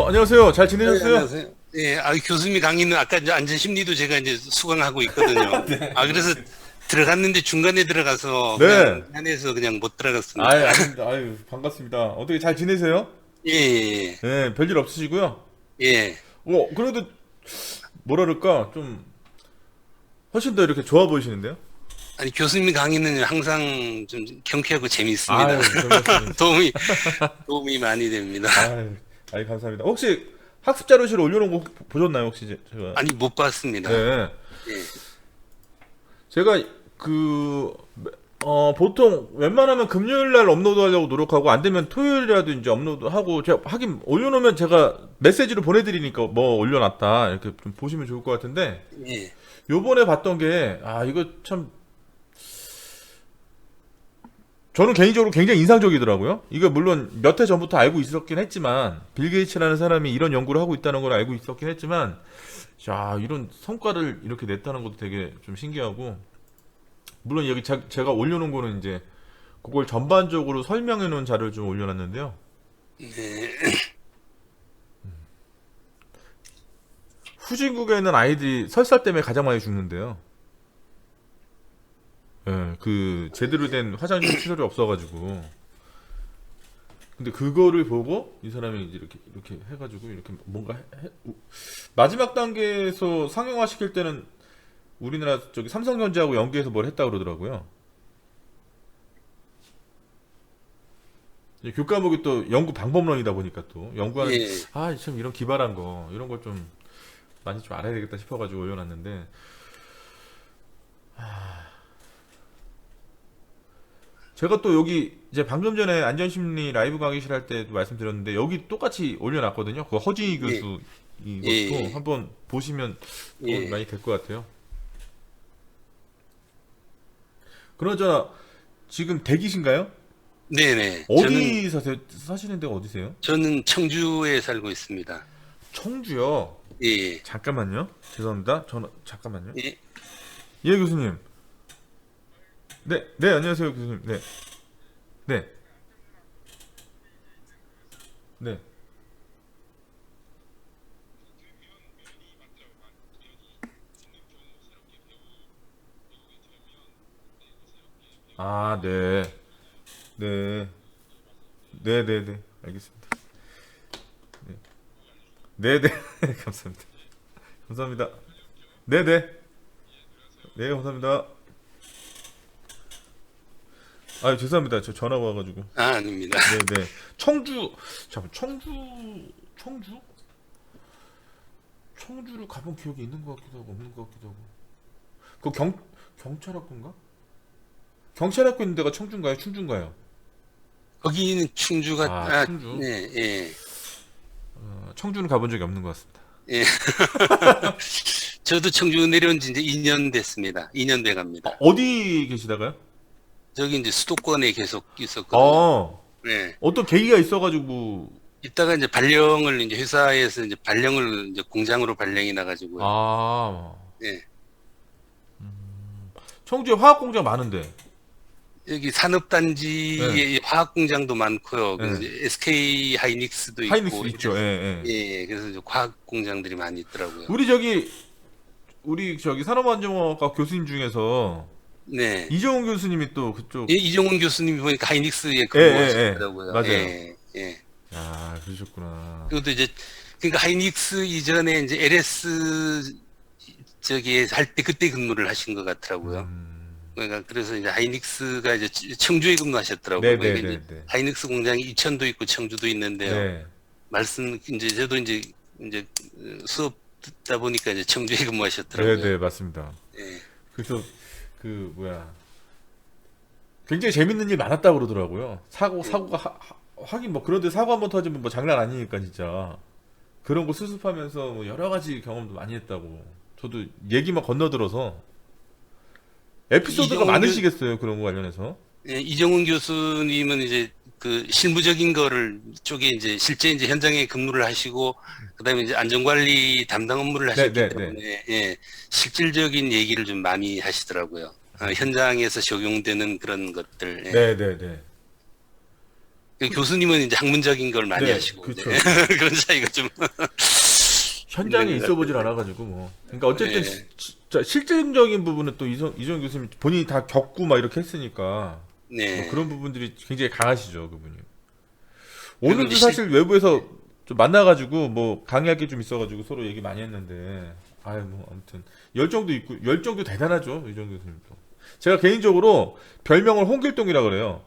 안녕하세요. 잘 네, 지내셨어요? 안녕하세요. 예, 교수님이 강의는 아까 이제 안전심리도 제가 이제 수강하고 있거든요. 그래서 들어갔는데 중간에 들어가서 그냥 네. 안에서 그냥 못 들어갔습니다. 아유, 아닙니다. 아유, 반갑습니다. 어떻게 잘 지내세요? 예, 예, 네, 별일 없으시고요. 예. 그래도 뭐라 그럴까? 좀 훨씬 더 이렇게 좋아 보이시는데요? 아니, 교수님 강의는 항상 좀 경쾌하고 재밌습니다. 아유, 별 말씀을. 도움이 많이 됩니다. 아유, 감사합니다. 혹시 학습 자료실 올려놓은 거 보셨나요? 혹시 제가? 아니, 못 봤습니다. 네. 예, 제가 그 보통 웬만하면 금요일 날 업로드 하려고 노력하고 안 되면 토요일이라도 이제 업로드하고 제가 하긴 올려놓으면 제가 메시지로 보내드리니까 뭐 올려놨다 이렇게 좀 보시면 좋을 것 같은데 예, 요번에 봤던 게 이거 참 저는 개인적으로 굉장히 인상적이더라고요. 이거 물론 몇 해 전부터 알고 있었긴 했지만 빌 게이츠라는 사람이 이런 연구를 하고 있다는 걸 알고 있었긴 했지만 자 이런 성과를 이렇게 냈다는 것도 되게 좀 신기하고 물론 여기 제가 올려놓은 거는 이제 그걸 전반적으로 설명해 놓은 자료를 좀 올려놨는데요. 네, 후진국에 있는 아이들이 설사 때문에 가장 많이 죽는데요. 예, 그 제대로 된 화장실 시설이 없어가지고. 근데 그거를 보고 이 사람이 이제 이렇게 해가지고 이렇게 뭔가 마지막 단계에서 상용화 시킬 때는 우리나라 저기 삼성전자하고 연계해서 뭘 했다 그러더라고요. 이제 교과목이 또 연구 방법론이다 보니까 또 연구하는 예. 참 이런 기발한 거 이런 걸 좀 많이 좀 알아야 되겠다 싶어가지고 올려놨는데 제가 또 여기 이제 방금 전에 안전심리 라이브 강의실 할 때도 말씀드렸는데 여기 똑같이 올려놨거든요. 그 허진희 예, 교수 이것도 예, 한번 보시면 도움이 예. 많이 될 것 같아요. 그나저나 지금 대기신가요? 네네. 어디 사시는 데가 어디세요? 저는 청주에 살고 있습니다. 청주요. 예, 잠깐만요. 죄송합니다. 잠깐만요. 예. 예, 교수님. 네, 안녕하세요, 교수님. 네, 네, 네. 네, 네, 네. 알겠습니다. 네, 네. 감사합니다. 감사합니다. 네, 네. 네, 감사합니다. 죄송합니다. 저 전화가 와가지고. 아닙니다. 네, 네. 청주? 청주를 가본 기억이 있는 것 같기도 하고 없는 것 같기도 하고. 그 경찰학교인가? 경찰학교 있는 데가 청주인가요? 충주인가요? 거기는 충주가, 충주. 네, 예, 청주는 가본 적이 없는 것 같습니다. 예. 저도 청주 내려온 지 이제 2년 됐습니다. 2년 돼 갑니다. 어디 계시다가요? 저기 이제 수도권에 계속 있었거든요. 어, 네. 어떤 계기가 있어가지고, 이따가 이제 발령을 이제 회사에서 이제 발령을 이제 공장으로 발령이 나가지고요. 아, 네. 청주에 화학공장 많은데. 여기 네, 산업단지에 화학 공장도 많고요. 그래서 네. 이제 SK 하이닉스도 하이닉스 있고, 있죠. 예, 예. 예, 그래서 이제 화학 공장들이 많이 있더라고요. 우리 저기 산업안전학과 교수님 중에서 네. 이정훈 교수님이 또 그쪽 예, 이종훈 교수님이 보니까 하이닉스에 예, 예. 근무하시더라고요. 맞아요. 예, 예. 그러셨구나. 그것도 이제, 그러니까 하이닉스 이전에 이제 LS 저기 할 때 그때 근무를 하신 것 같더라고요. 그러니까 그래서 이제 하이닉스가 이제 청주에 근무하셨더라고요. 그러니까 이제 네네네네. 하이닉스 공장이 이천도 있고 청주도 있는데요. 네. 이제 저도 이제 수업 듣다 보니까 이제 청주에 근무하셨더라고요. 네네, 맞습니다. 예. 그래서 굉장히 재밌는 일 많았다고 그러더라고요. 사고가 하긴 뭐 그런데 사고 한번 터지면 뭐 장난 아니니까 진짜. 그런 거 수습하면서 뭐 여러 가지 경험도 많이 했다고. 저도 얘기만 건너들어서 에피소드가 이정훈 많으시겠어요. 그런 거 관련해서. 예, 이정훈 교수님은 이제 그 실무적인 거를 쪽에 이제 실제 이제 현장에 근무를 하시고 그다음에 이제 안전관리 담당 업무를 하셨기 네네네. 때문에 예, 실질적인 얘기를 좀 많이 하시더라고요. 현장에서 적용되는 그런 것들. 예. 네네네. 그 교수님은 이제 학문적인 걸 많이 네, 하시고 그쵸. 네. 그런 차이가 좀 현장에 있는 것 있어보질 않아가지고 뭐. 그러니까 어쨌든 네. 진짜 실질적인 부분은 또 이정 교수님 본인이 다 겪고 막 이렇게 했으니까 뭐 네. 그런 부분들이 굉장히 강하시죠, 그분이. 그리고 오늘도 이제 사실 외부에서 좀 만나가지고 뭐 강의할 게 좀 있어가지고 서로 얘기 많이 했는데, 아유 뭐 아무튼 열정도 있고 열정도 대단하죠, 이정 교수님도. 제가 개인적으로 별명을 홍길동이라 그래요.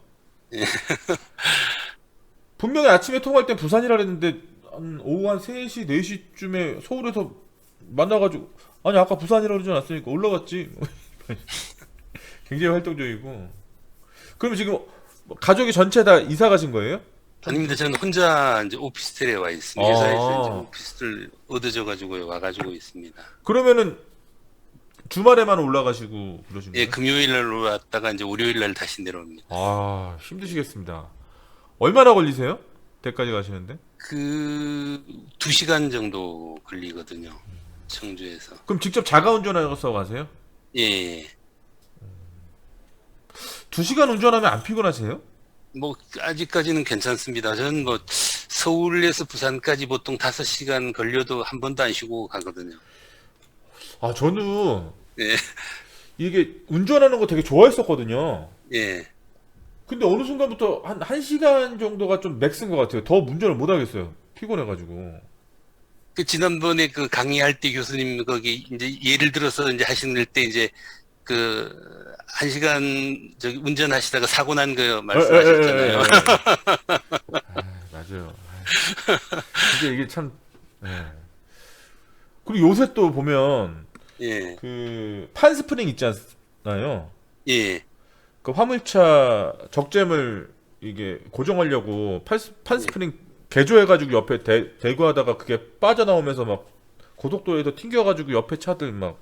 분명히 아침에 통화할 땐 부산이라 그랬는데 한 오후 한 3시, 4시쯤에 서울에서 만나가지고, 아니 아까 부산이라 그러지 않았으니까 올라갔지. 굉장히 활동적이고. 그럼 지금 가족이 전체 다 이사 가신 거예요? 아닙니다. 저는 혼자 이제 오피스텔에 와 있습니다. 아. 회사에서 이제 오피스텔 얻어져 가지고 와가지고 있습니다. 그러면은 주말에만 올라가시고 그러신 예, 거예요? 금요일 날 왔다가 이제 월요일 날 다시 내려옵니다. 아, 힘드시겠습니다. 얼마나 걸리세요? 대까지 가시는데? 그 2시간 정도 걸리거든요. 청주에서. 그럼 직접 자가 운전해서 가세요? 예, 예. 2시간 운전하면 안 피곤하세요? 뭐 아직까지는 괜찮습니다. 저는 뭐 서울에서 부산까지 보통 5시간 걸려도 한 번도 안 쉬고 가거든요. 아, 저는 예, 이게 운전하는 거 되게 좋아했었거든요. 예. 근데 어느 순간부터 한 1시간 정도가 좀 맥스인 것 같아요. 더 운전을 못 하겠어요. 피곤해가지고. 그 지난번에 그 강의할 때 교수님 거기 이제 예를 들어서 이제 하시는 때 이제 그 1시간 저기 운전하시다가 사고 난 거 말씀하셨잖아요. 아, 맞아요. 이게 참. 예. 그리고 요새 또 보면 예, 그 판스프링 있지 않나요? 예, 그 화물차 적재물 이게 고정하려고 판스프링 개조해가지고 옆에 대고 하다가 그게 빠져나오면서 막 고속도로에서 튕겨가지고 옆에 차들 막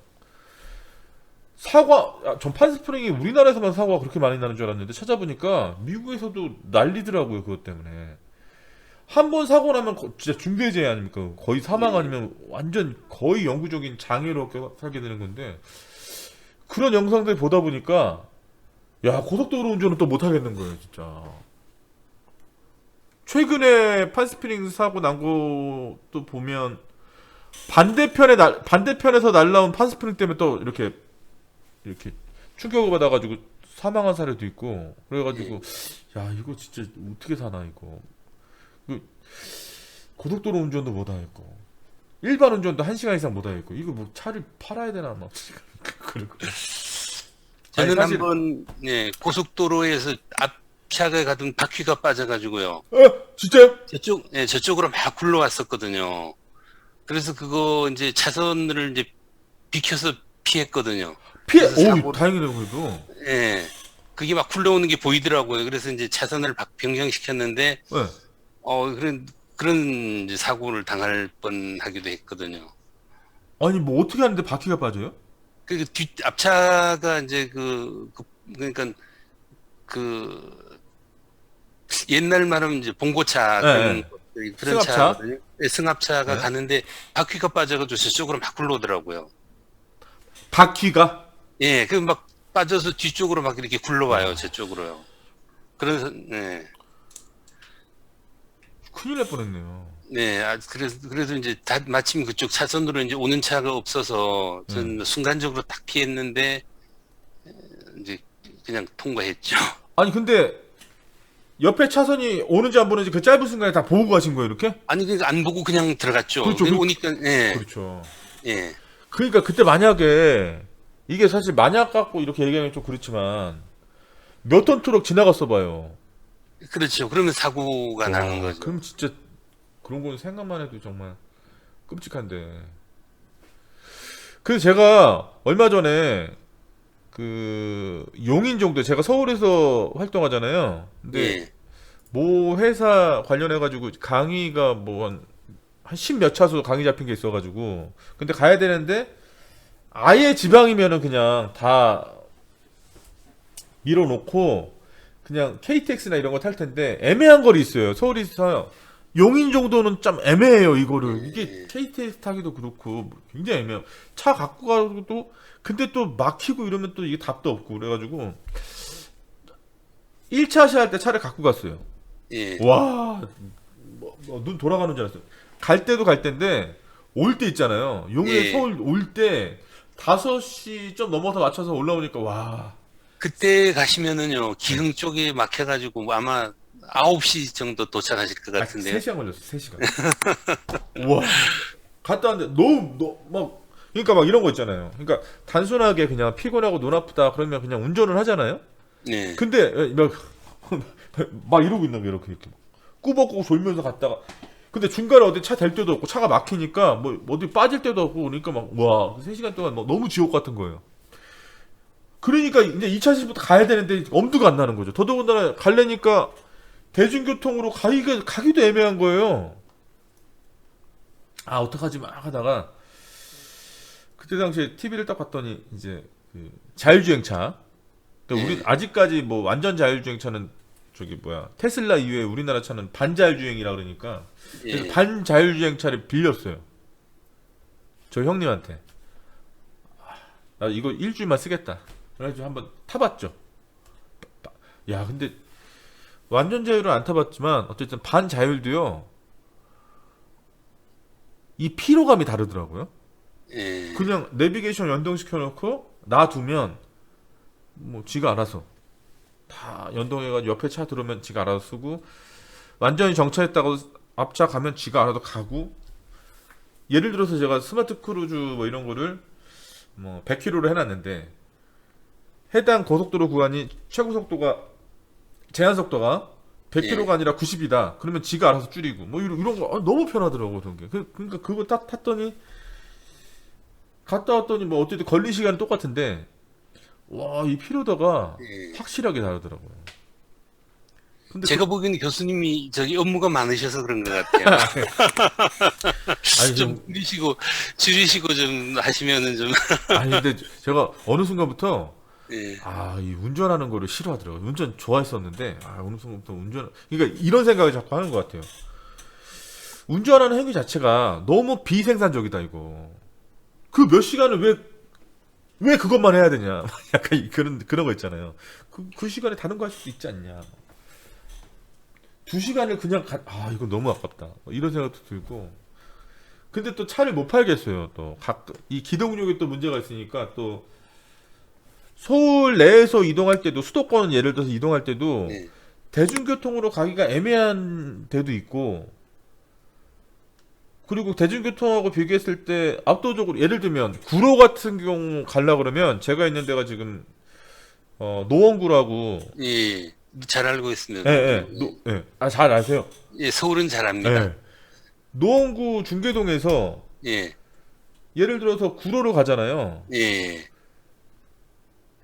전 판스프링이 우리나라에서만 사고가 그렇게 많이 나는 줄 알았는데 찾아보니까 미국에서도 난리더라고요, 그것 때문에. 한 번 사고 나면 진짜 중대재해 아닙니까? 거의 사망 아니면 완전 거의 영구적인 장애로 살게 되는 건데, 그런 영상들 보다 보니까 야, 고속도로 운전은 또 못 하겠는 거예요, 진짜. 최근에 판스프링 사고 난 것도 보면 반대편에서 날라온 판스프링 때문에 또 이렇게 충격을 받아가지고 사망한 사례도 있고, 그래가지고 야, 이거 진짜 어떻게 사나 이거. 그 고속도로 운전도 못 하겠고 일반 운전도 1시간 이상 못 하겠고, 이거 뭐 차를 팔아야 되나 막. 그리고 아니, 저는 사실 한번 예, 고속도로에서 앞차가 가던 바퀴가 빠져가지고요. 진짜요? 저쪽으로 막 굴러왔었거든요. 그래서 그거 이제 차선을 이제 비켜서 피했거든요. 그래서 오, 다행이네요 그래도. 예, 그게 막 굴러오는 게 보이더라고요. 그래서 이제 차선을 변경시켰는데, 네. 그런 이제 사고를 당할 뻔하기도 했거든요. 아니 뭐 어떻게 하는데 바퀴가 빠져요? 그 앞차가 이제 그러니까 그 옛날 말하면 이제 봉고차 네, 그런 승합차? 차거든요. 예, 승합차가 네. 가는데 바퀴가 빠져가지고 저쪽으로 막 굴러오더라고요. 바퀴가? 예, 그 막 빠져서 뒤쪽으로 막 이렇게 굴러와요, 저쪽으로요. 그래서 네, 큰일 날 뻔했네요. 네, 그래서 이제 마침 그쪽 차선으로 이제 오는 차가 없어서 전 순간적으로 딱 피했는데 이제 그냥 통과했죠. 아니 근데 옆에 차선이 오는지 안 보는지 그 짧은 순간에 다 보고 가신 거예요 이렇게? 아니 그러니까 안 보고 그냥 들어갔죠. 그렇죠. 오니까 예, 그렇죠. 예, 그러니까 그때 만약에 이게 사실 만약 갖고 이렇게 얘기하면 좀 그렇지만 몇 톤 트럭 지나갔어 봐요. 그렇죠. 그러면 사고가 나는 거죠. 그럼 진짜 그런 건 생각만 해도 정말 끔찍한데. 그래서 제가 얼마 전에 그 용인 정도, 제가 서울에서 활동하잖아요. 근데 예, 모 회사 관련해가지고 강의가 뭐 한 10몇 차수 강의 잡힌 게 있어가지고, 근데 가야 되는데 아예 지방이면은 그냥 다 밀어놓고 그냥 KTX나 이런 거 탈 텐데 애매한 거리 있어요. 서울에서 용인 정도는 좀 애매해요, 이거를. 이게 KTX 타기도 그렇고 굉장히 애매해요. 차 갖고 가도 근데 또 막히고 이러면 또 이게 답도 없고, 그래가지고 1차 시할 때 차를 갖고 갔어요. 예. 와, 눈 돌아가는 줄 알았어요. 갈 때도 갈 때인데 올 때 있잖아요. 용인 예. 서울 올 때 5시 좀 넘어서 맞춰서 올라오니까 와. 그때 가시면은요, 기흥 쪽에 막혀가지고 뭐 아마 9시 정도 도착하실 것 같은데요. 3시간 걸렸어. 3시간. 와. 갔다 왔는데 막 그러니까 막 이런 거 있잖아요. 그러니까 단순하게 그냥 피곤하고 눈 아프다 그러면 그냥 운전을 하잖아요. 네. 근데 막 이러고 있는 게 이렇게 꾸벅꾸벅 졸면서 갔다가 근데 중간에 어디 차 댈 데도 없고 차가 막히니까 뭐 어디 빠질 데도 없고 그러니까 막 와 3시간 동안 막 너무 지옥 같은 거예요. 그러니까 이제 2차 시부터 가야 되는데 엄두가 안 나는 거죠. 더더군다나 가려니까 대중교통으로 가기도 애매한 거예요. 아 어떡하지 막 하다가 그때 당시에 TV를 딱 봤더니 이제 그 자율주행차. 그러니까 우리 아직까지 뭐 완전 자율주행차는 저기 뭐야 테슬라 이외에 우리나라 차는 반자율주행이라 그러니까 그래서 예. 반자율주행차를 빌렸어요. 저 형님한테. 나 이거 일주일만 쓰겠다. 그래가지고 한번 타봤죠. 야 근데 완전 자율은 안 타봤지만 어쨌든 반자율도요. 이 피로감이 다르더라고요. 예. 그냥 내비게이션 연동시켜놓고 놔두면 뭐 지가 알아서 다 연동해가지고 옆에 차 들어오면 지가 알아서 쓰고 완전히 정차했다고 앞차 가면 지가 알아서 가고 예를 들어서 제가 스마트 크루즈 뭐 이런 거를 뭐 100km로 해놨는데 해당 고속도로 구간이 최고 속도가 제한 속도가 100km가 아니라 90이다. 그러면 지가 알아서 줄이고 뭐 이런 거 너무 편하더라고 그런 게. 그러니까 그거 딱 탔더니 갔다 왔더니 뭐 어쨌든 걸린 시간은 똑같은데 와 이 피로도가 예. 확실하게 다르더라고요. 근데 제가 보기에는 교수님이 저기 업무가 많으셔서 그런 것 같아요. 아니 좀 줄이시고 좀 하시면은 좀. 아니 근데 제가 어느 순간부터 예. 이 운전하는 거를 싫어하더라고요. 운전 좋아했었는데 어느 순간부터 그러니까 이런 생각을 자꾸 하는 것 같아요. 운전하는 행위 자체가 너무 비생산적이다 이거. 그 몇 시간을 왜 그것만 해야 되냐. 약간 그런 거 있잖아요. 그 시간에 다른 거 할 수도 있지 않냐. 2시간을 그냥 이거 너무 아깝다. 이런 생각도 들고. 근데 또 차를 못 팔겠어요. 또 이 기동력에 또 문제가 있으니까 또 서울 내에서 이동할 때도 수도권 예를 들어서 이동할 때도 네. 대중교통으로 가기가 애매한 데도 있고 그리고 대중교통하고 비교했을 때 압도적으로 예를 들면 구로 같은 경우 가려 그러면 제가 있는 데가 지금 노원구라고 예. 잘 알고 있습니다. 잘 아세요. 예, 서울은 잘 압니다. 예. 노원구 중계동에서 예. 예를 들어서 구로로 가잖아요. 예.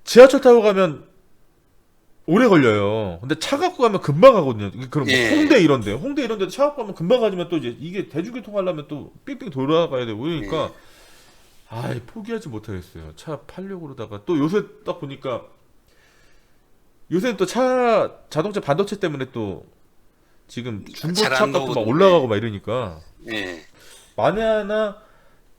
지하철 타고 가면 오래 걸려요. 근데 차 갖고 가면 금방 가거든요. 그럼 예. 홍대 이런데 차 갖고 가면 금방 가지만 또 이제 이게 대중교통 하려면 또 삥삥 돌아가야 되고 그러니까 포기하지 못하겠어요. 차 팔려고 그러다가 또 요새 딱 보니까 요새는 또 자동차 반도체 때문에 또 지금 중고차 잘안 값도 막 나오거든요. 올라가고 막 이러니까 예. 만에 하나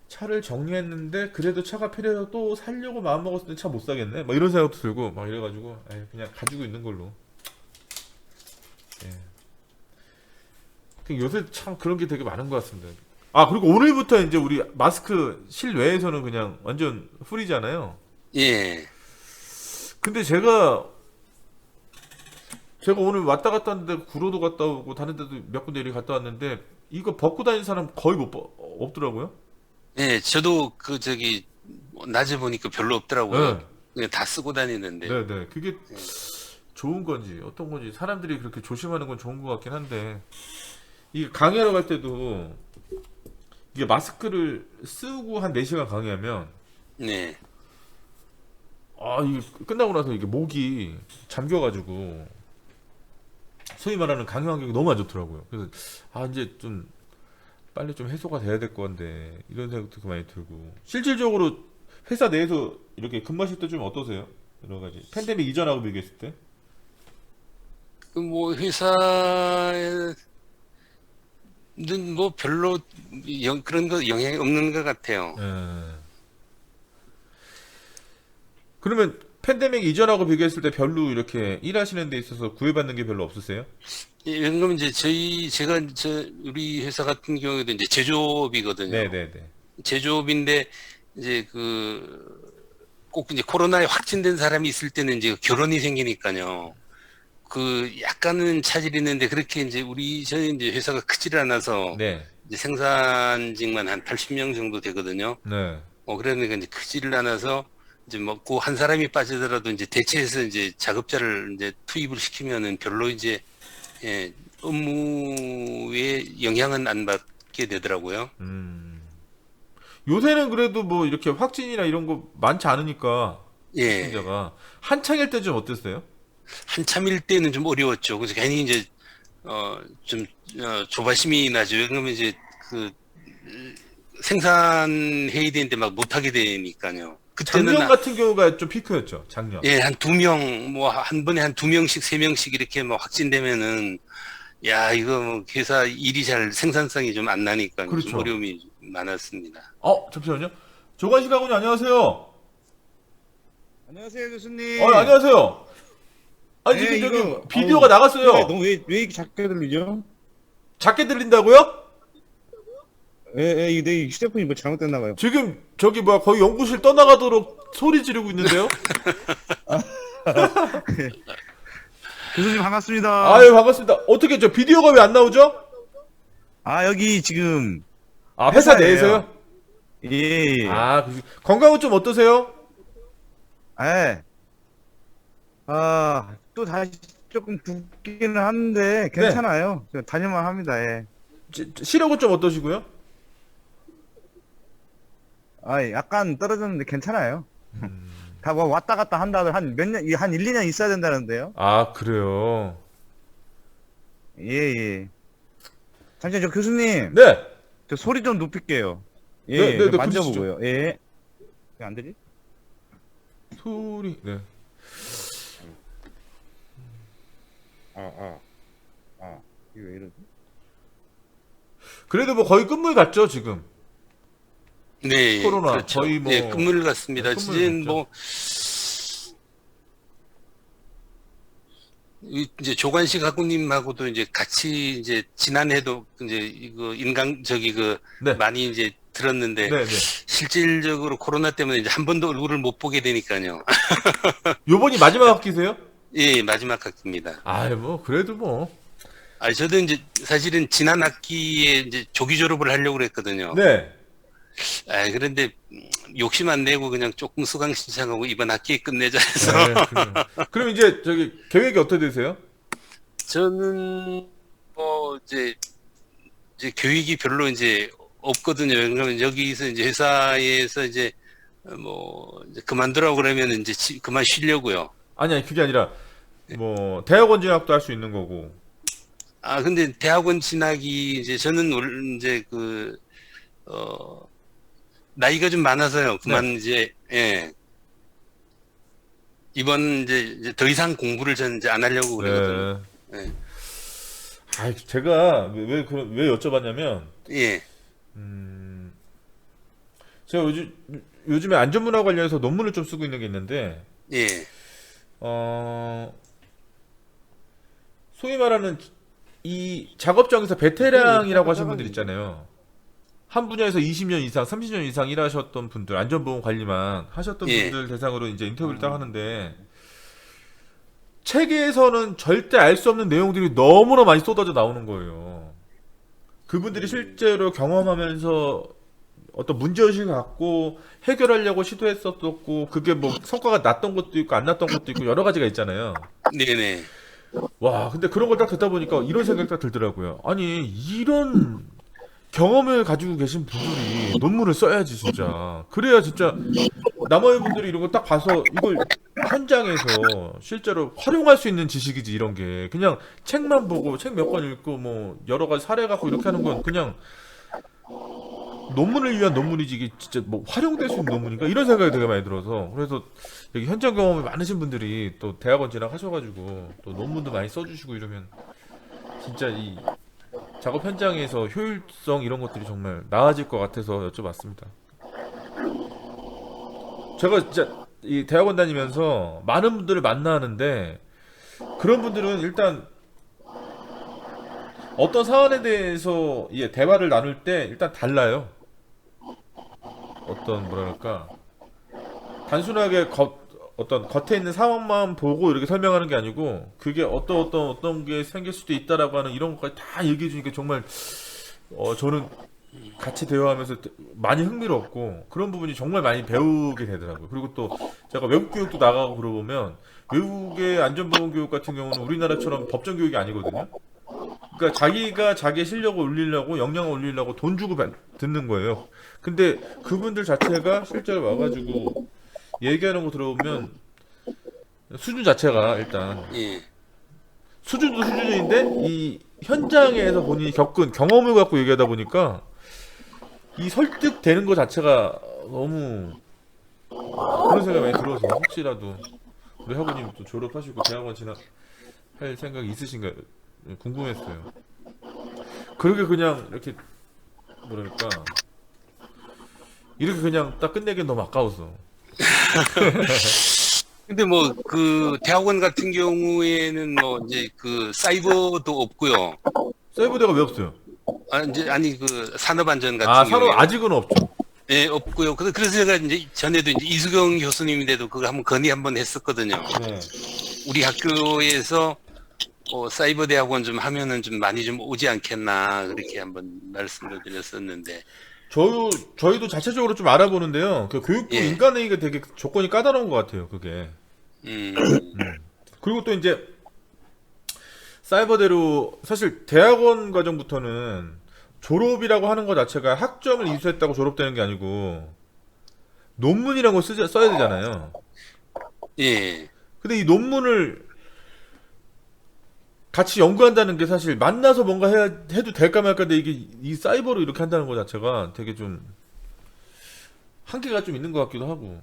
차를 정리했는데 그래도 차가 필요해서 또 살려고 마음먹었을 때 차 못 사겠네? 막 이런 생각도 들고 막 이래가지고 그냥 가지고 있는 걸로. 예. 요새 참 그런 게 되게 많은 것 같습니다. 그리고 오늘부터 이제 우리 마스크 실외에서는 그냥 완전 풀이잖아요. 예. 근데 제가 오늘 왔다 갔다 왔는데 구로도 갔다 오고 다른 데도 몇 군데 이렇게 갔다 왔는데 이거 벗고 다니는 사람 거의 없더라고요. 예, 저도 낮에 보니까 별로 없더라고요. 네. 그냥 다 쓰고 다니는데. 네네. 그게 좋은 건지 어떤 건지 사람들이 그렇게 조심하는 건 좋은 것 같긴 한데 이게 강의하러 갈 때도 이게 마스크를 쓰고 한 4시간 강의하면 네. 이게 끝나고 나서 이게 목이 잠겨가지고 소위 말하는 강의 환경이 너무 안 좋더라고요. 그래서 이제 좀 빨리 좀 해소가 돼야 될 건데 이런 생각도 많이 들고 실질적으로 회사 내에서 이렇게 근무하실 때 좀 어떠세요? 여러 가지 팬데믹 이전하고 비교했을 때? 뭐 회사에는 뭐 별로 그런 거 영향이 없는 것 같아요. 그러면 팬데믹 이전하고 비교했을 때 별로 이렇게 일하시는 데 있어서 구애받는 게 별로 없으세요? 예, 그럼 이제 우리 회사 같은 경우에도 이제 제조업이거든요. 네네네. 제조업인데 이제 꼭 이제 코로나에 확진된 사람이 있을 때는 이제 결혼이 생기니까요. 약간은 차질이 있는데 그렇게 이제 저희 이제 회사가 크지를 않아서 네. 이제 생산직만 한 80명 정도 되거든요. 네. 그러니까 이제 크지를 않아서 이제 뭐 그 한 사람이 빠지더라도 이제 대체해서 이제 작업자를 이제 투입을 시키면은 별로 이제 예, 업무에 영향은 안 받게 되더라고요. 요새는 그래도 뭐 이렇게 확진이나 이런 거 많지 않으니까 예, 확진자가 한창일 때 좀 어땠어요? 한참일 때는 좀 어려웠죠. 그래서 괜히 이제 좀 조바심이 나죠. 그러면 이제 그 생산해야 되는데 막 못하게 되니까요. 그때는 작년 같은 경우가 좀 피크였죠. 작년. 예, 한 두 명, 뭐, 한 번에 한 두 명씩, 세 명씩 이렇게 뭐 확진되면은, 야, 이거 뭐 회사 일이 생산성이 좀 안 나니까 그렇죠. 좀 어려움이 많았습니다. 잠시만요. 조관식 하군요. 안녕하세요. 안녕하세요, 교수님. 안녕하세요. 아니, 네, 지금 저기 이거, 비디오가 나갔어요. 너무 왜 이렇게 작게 들리죠? 작게 들린다고요? 내 휴대폰이 뭐 잘못됐나 봐요. 지금 저기 뭐야 거의 연구실 떠나가도록 소리 지르고 있는데요? 교수님 반갑습니다. 아유 반갑습니다. 어떻게 저 비디오가 왜 안 나오죠? 여기 지금 회사 회사예요. 내에서요? 예. 건강은 좀 어떠세요? 예. 또 다시 조금 붓기는 하는데 괜찮아요. 다닐만 합니다. 예. 시력은 좀 어떠시고요? 약간 떨어졌는데 괜찮아요. 다 뭐 왔다 갔다 한다고 한 몇 년, 한 1, 2년 있어야 된다는데요. 그래요. 예. 잠시만, 저 교수님. 네. 저 소리 좀 높일게요. 네, 좀 만져보고요. 예. 왜 안 되지? 소리. 네. 이게 왜 이러지? 그래도 뭐 거의 끝물 갔죠 지금. 네, 코로나 그렇죠. 거의 뭐 네, 끝물 같습니다. 끝물 이제는 갔죠. 뭐, 이제 조관식 학우님하고도 이제 같이 이제 지난해도 이제 이거 네. 많이 이제 들었는데 네, 네. 실질적으로 코로나 때문에 이제 한 번도 얼굴을 못 보게 되니까요. 요번이 마지막 학기세요? 예, 마지막 학기입니다. 뭐 그래도 뭐. 저도 이제 사실은 지난 학기에 이제 조기 졸업을 하려고 그랬거든요. 네. 그런데 욕심 안 내고 그냥 조금 수강 신청하고 이번 학기에 끝내자 해서 그럼 이제 저기 계획이 어떻게 되세요? 저는 뭐 이제 교육이 별로 이제 없거든요. 그러면 여기서 이제 회사에서 이제 뭐 이제 그만두라고 그러면 이제 그만 쉬려고요. 아니 그게 아니라 뭐 대학원 진학도 할 수 있는 거고. 근데 대학원 진학이 이제 저는 이제 나이가 좀 많아서요. 그만 이제 이번 이제 더 이상 공부를 저는 이제 안 하려고 그러거든요. 네. 제가 왜 여쭤봤냐면 예. 제가 요즘에 안전문화 관련해서 논문을 좀 쓰고 있는 게 있는데 예. 소위 말하는 이 작업장에서 베테랑이라고 하신 분들 있잖아요. 한 분야에서 20년 이상, 30년 이상 일하셨던 분들, 안전보험 관리만 하셨던 분들 대상으로 이제 인터뷰를 딱 하는데 책에서는 절대 알 수 없는 내용들이 너무나 많이 쏟아져 나오는 거예요. 그분들이 실제로 경험하면서 어떤 문제의식을 갖고 해결하려고 시도했었고 그게 뭐 성과가 났던 것도 있고 안 났던 것도 있고 여러 가지가 있잖아요. 네네. 근데 그런 걸 딱 듣다 보니까 이런 생각이 딱 들더라고요. 아니 이런 경험을 가지고 계신 분들이 논문을 써야지 진짜. 그래야 진짜 남의 분들이 이런 거 딱 봐서 이걸 현장에서 실제로 활용할 수 있는 지식이지. 이런 게 그냥 책만 보고 책 몇 권 읽고 뭐 여러 가지 사례 갖고 이렇게 하는 건 그냥 논문을 위한 논문이지 이게 진짜 뭐 활용될 수 있는 논문인가 이런 생각이 되게 많이 들어서 그래서 여기 현장 경험이 많으신 분들이 또 대학원 진학하셔가지고 또 논문도 많이 써주시고 이러면 진짜 이 작업 현장에서 효율성 이런 것들이 정말 나아질 것 같아서 여쭤봤습니다. 제가 진짜 이 대학원 다니면서 많은 분들을 만나는데 그런 분들은 일단 어떤 사안에 대해서 예, 대화를 나눌 때 일단 달라요. 어떤 뭐랄까 단순하게 어떤 겉에 있는 상황만 보고 이렇게 설명하는 게 아니고 그게 어떤 게 생길 수도 있다라고 하는 이런 것까지 다 얘기해 주니까 정말 저는 같이 대화하면서 많이 흥미롭고 그런 부분이 정말 많이 배우게 되더라고요. 그리고 또 제가 외국 교육도 나가고 그러보면 외국의 안전보건 교육 같은 경우는 우리나라처럼 법정 교육이 아니거든요. 그러니까 자기가 자기의 실력을 올리려고 역량을 올리려고 돈 주고 듣는 거예요. 근데 그분들 자체가 실제로 와가지고 얘기하는 거 들어보면 수준 자체가 일단 예. 수준도 수준인데 이 현장에서 본인이 겪은 경험을 갖고 얘기하다 보니까 이 설득되는 거 자체가 너무 그런 생각이 많이 들어서 혹시라도 우리 학우님 또 졸업하시고 대학원 진학할 생각이 있으신가 궁금했어요. 그러게 그냥 이렇게 뭐랄까 이렇게 그냥 딱 끝내기엔 너무 아까워서. 근데 뭐 그 대학원 같은 경우에는 뭐 이제 그 사이버도 없고요. 사이버대가 왜 없어요? 아니 그 산업안전 같은 아 산업 경우에 아직은 없죠. 예, 없고요. 그래서 제가 이제 전에도 이제 이수경 교수님인데도 그거 한번 건의 한번 했었거든요. 네. 우리 학교에서 사이버 대학원 좀 하면은 좀 많이 좀 오지 않겠나 그렇게 한번 말씀을 드렸었는데. 저희도 자체적으로 좀 알아보는데요. 그 교육부 예. 인간회의가 되게 조건이 까다로운 것 같아요. 그게. 음, 그리고 또 이제 사이버대로 사실 대학원 과정부터는 졸업이라고 하는 것 자체가 학점을 이수했다고 졸업되는 게 아니고 논문이라는 걸 써야 되잖아요. 예. 근데 이 논문을 같이 연구한다는 게 사실 만나서 뭔가 해도 될까 말까 근데 이게 이 사이버로 이렇게 한다는 것 자체가 되게 좀 한계가 좀 있는 것 같기도 하고.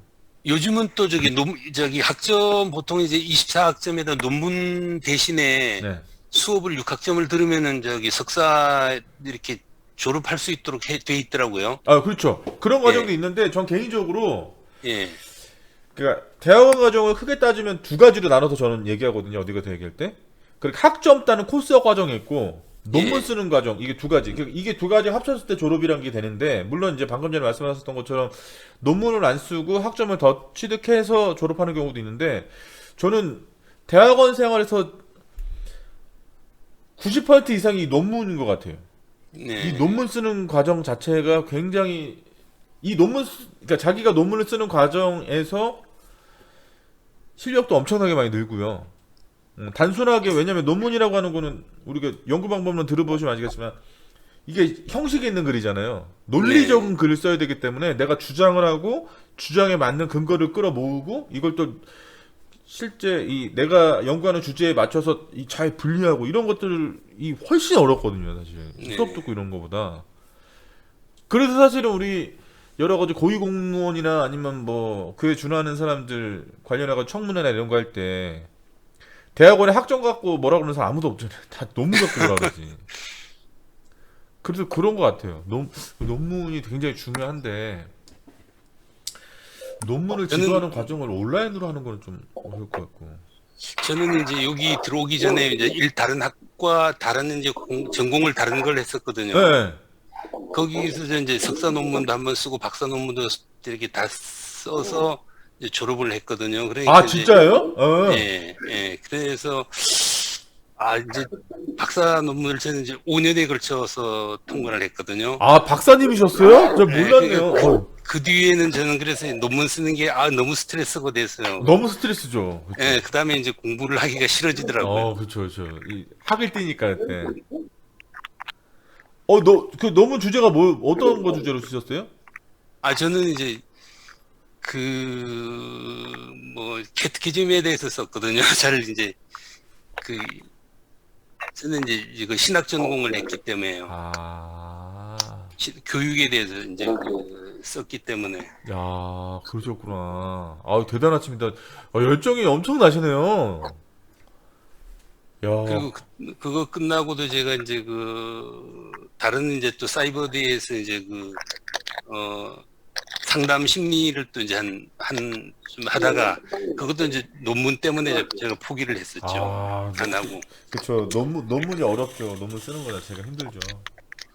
요즘은 또 저기 학점 보통 이제 24학점에다 논문 대신에 네. 수업을 6학점을 들으면은 저기 석사 이렇게 졸업할 수 있도록 돼 있더라고요. 아, 그렇죠. 그런 과정도 예. 있는데 전 개인적으로 예. 그러니까 대학원 과정을 크게 따지면 두 가지로 나눠서 저는 얘기하거든요. 어디 가서 얘기할 때. 그리고 학점 따는 코스 과정이 있고 논문 예. 쓰는 과정 이게 두 가지. 이게 두 가지 합쳤을 때 졸업이라는 게 되는데 물론 이제 방금 전에 말씀하셨던 것처럼 논문을 안 쓰고 학점을 더 취득해서 졸업하는 경우도 있는데 저는 대학원 생활에서 90% 이상이 논문인 것 같아요. 네. 이 논문 쓰는 과정 자체가 굉장히 그러니까 자기가 논문을 쓰는 과정에서 실력도 엄청나게 많이 늘고요. 단순하게 왜냐면 논문이라고 하는 거는 우리가 연구 방법론 들어보시면 아시겠지만 이게 형식이 있는 글이잖아요. 논리적인 네. 글을 써야 되기 때문에 내가 주장을 하고 주장에 맞는 근거를 끌어모으고 이걸 또 실제 이 내가 연구하는 주제에 맞춰서 잘 분리하고 이런 것들이 훨씬 어렵거든요, 사실. 네. 수업 듣고 이런 거보다. 그래서 사실은 우리 여러 가지 고위 공무원이나 아니면 뭐 그에 준하는 사람들 관련해가지고 청문회나 이런 거 할 때 대학원에 학점 갖고 뭐라 그러는 사람 아무도 없잖아요. 다 논문 갖고 뭐라 그러지. 그래서 그런 것 같아요. 논문이 굉장히 중요한데 논문을 저는- 지도하는 과정을 온라인으로 하는 거는 좀 어려울 것 같고. 저는 이제 여기 들어오기 전에 이제 다른 학과 다른 이제 전공을 다른 걸 했었거든요. 네. 거기서 이제 석사 논문도 한번 쓰고 박사 논문도 이렇게 다 써서 이제 졸업을 했거든요. 그러니까 아 이제 진짜예요? 예, 예. 그래서 이제 박사 논문을 저는 이제 5년에 걸쳐서 통과를 했거든요. 아 박사님이셨어요? 저 몰랐네요. 그러니까 그 뒤에는 저는 그래서 논문 쓰는 게 너무 스트레스가 됐어요. 너무 스트레스죠. 그쵸? 예, 그다음에 이제 공부를 하기가 싫어지더라고요. 그렇죠, 그렇죠. 이 학을 띄니까 그때. 그 논문 주제가 어떤 거 주제로 쓰셨어요? 저는 이제 뭐 캐티키즘에 대해서 썼거든요. 잘 이제 그 저는 이제 이거 신학 전공을 했기 때문에요. 교육에 대해서 이제 썼기 때문에. 야, 그러셨구나. 대단하십니다. 열정이 엄청 나시네요. 야, 그리고 그거 끝나고도 제가 이제 다른 이제 또 사이버대에서 이제 상담 심리를 또 이제 좀 하다가 그것도 이제 논문 때문에 제가 포기를 했었죠. 아, 안 하고. 그쵸. 논문이 어렵죠. 논문 쓰는 거 자체가 힘들죠.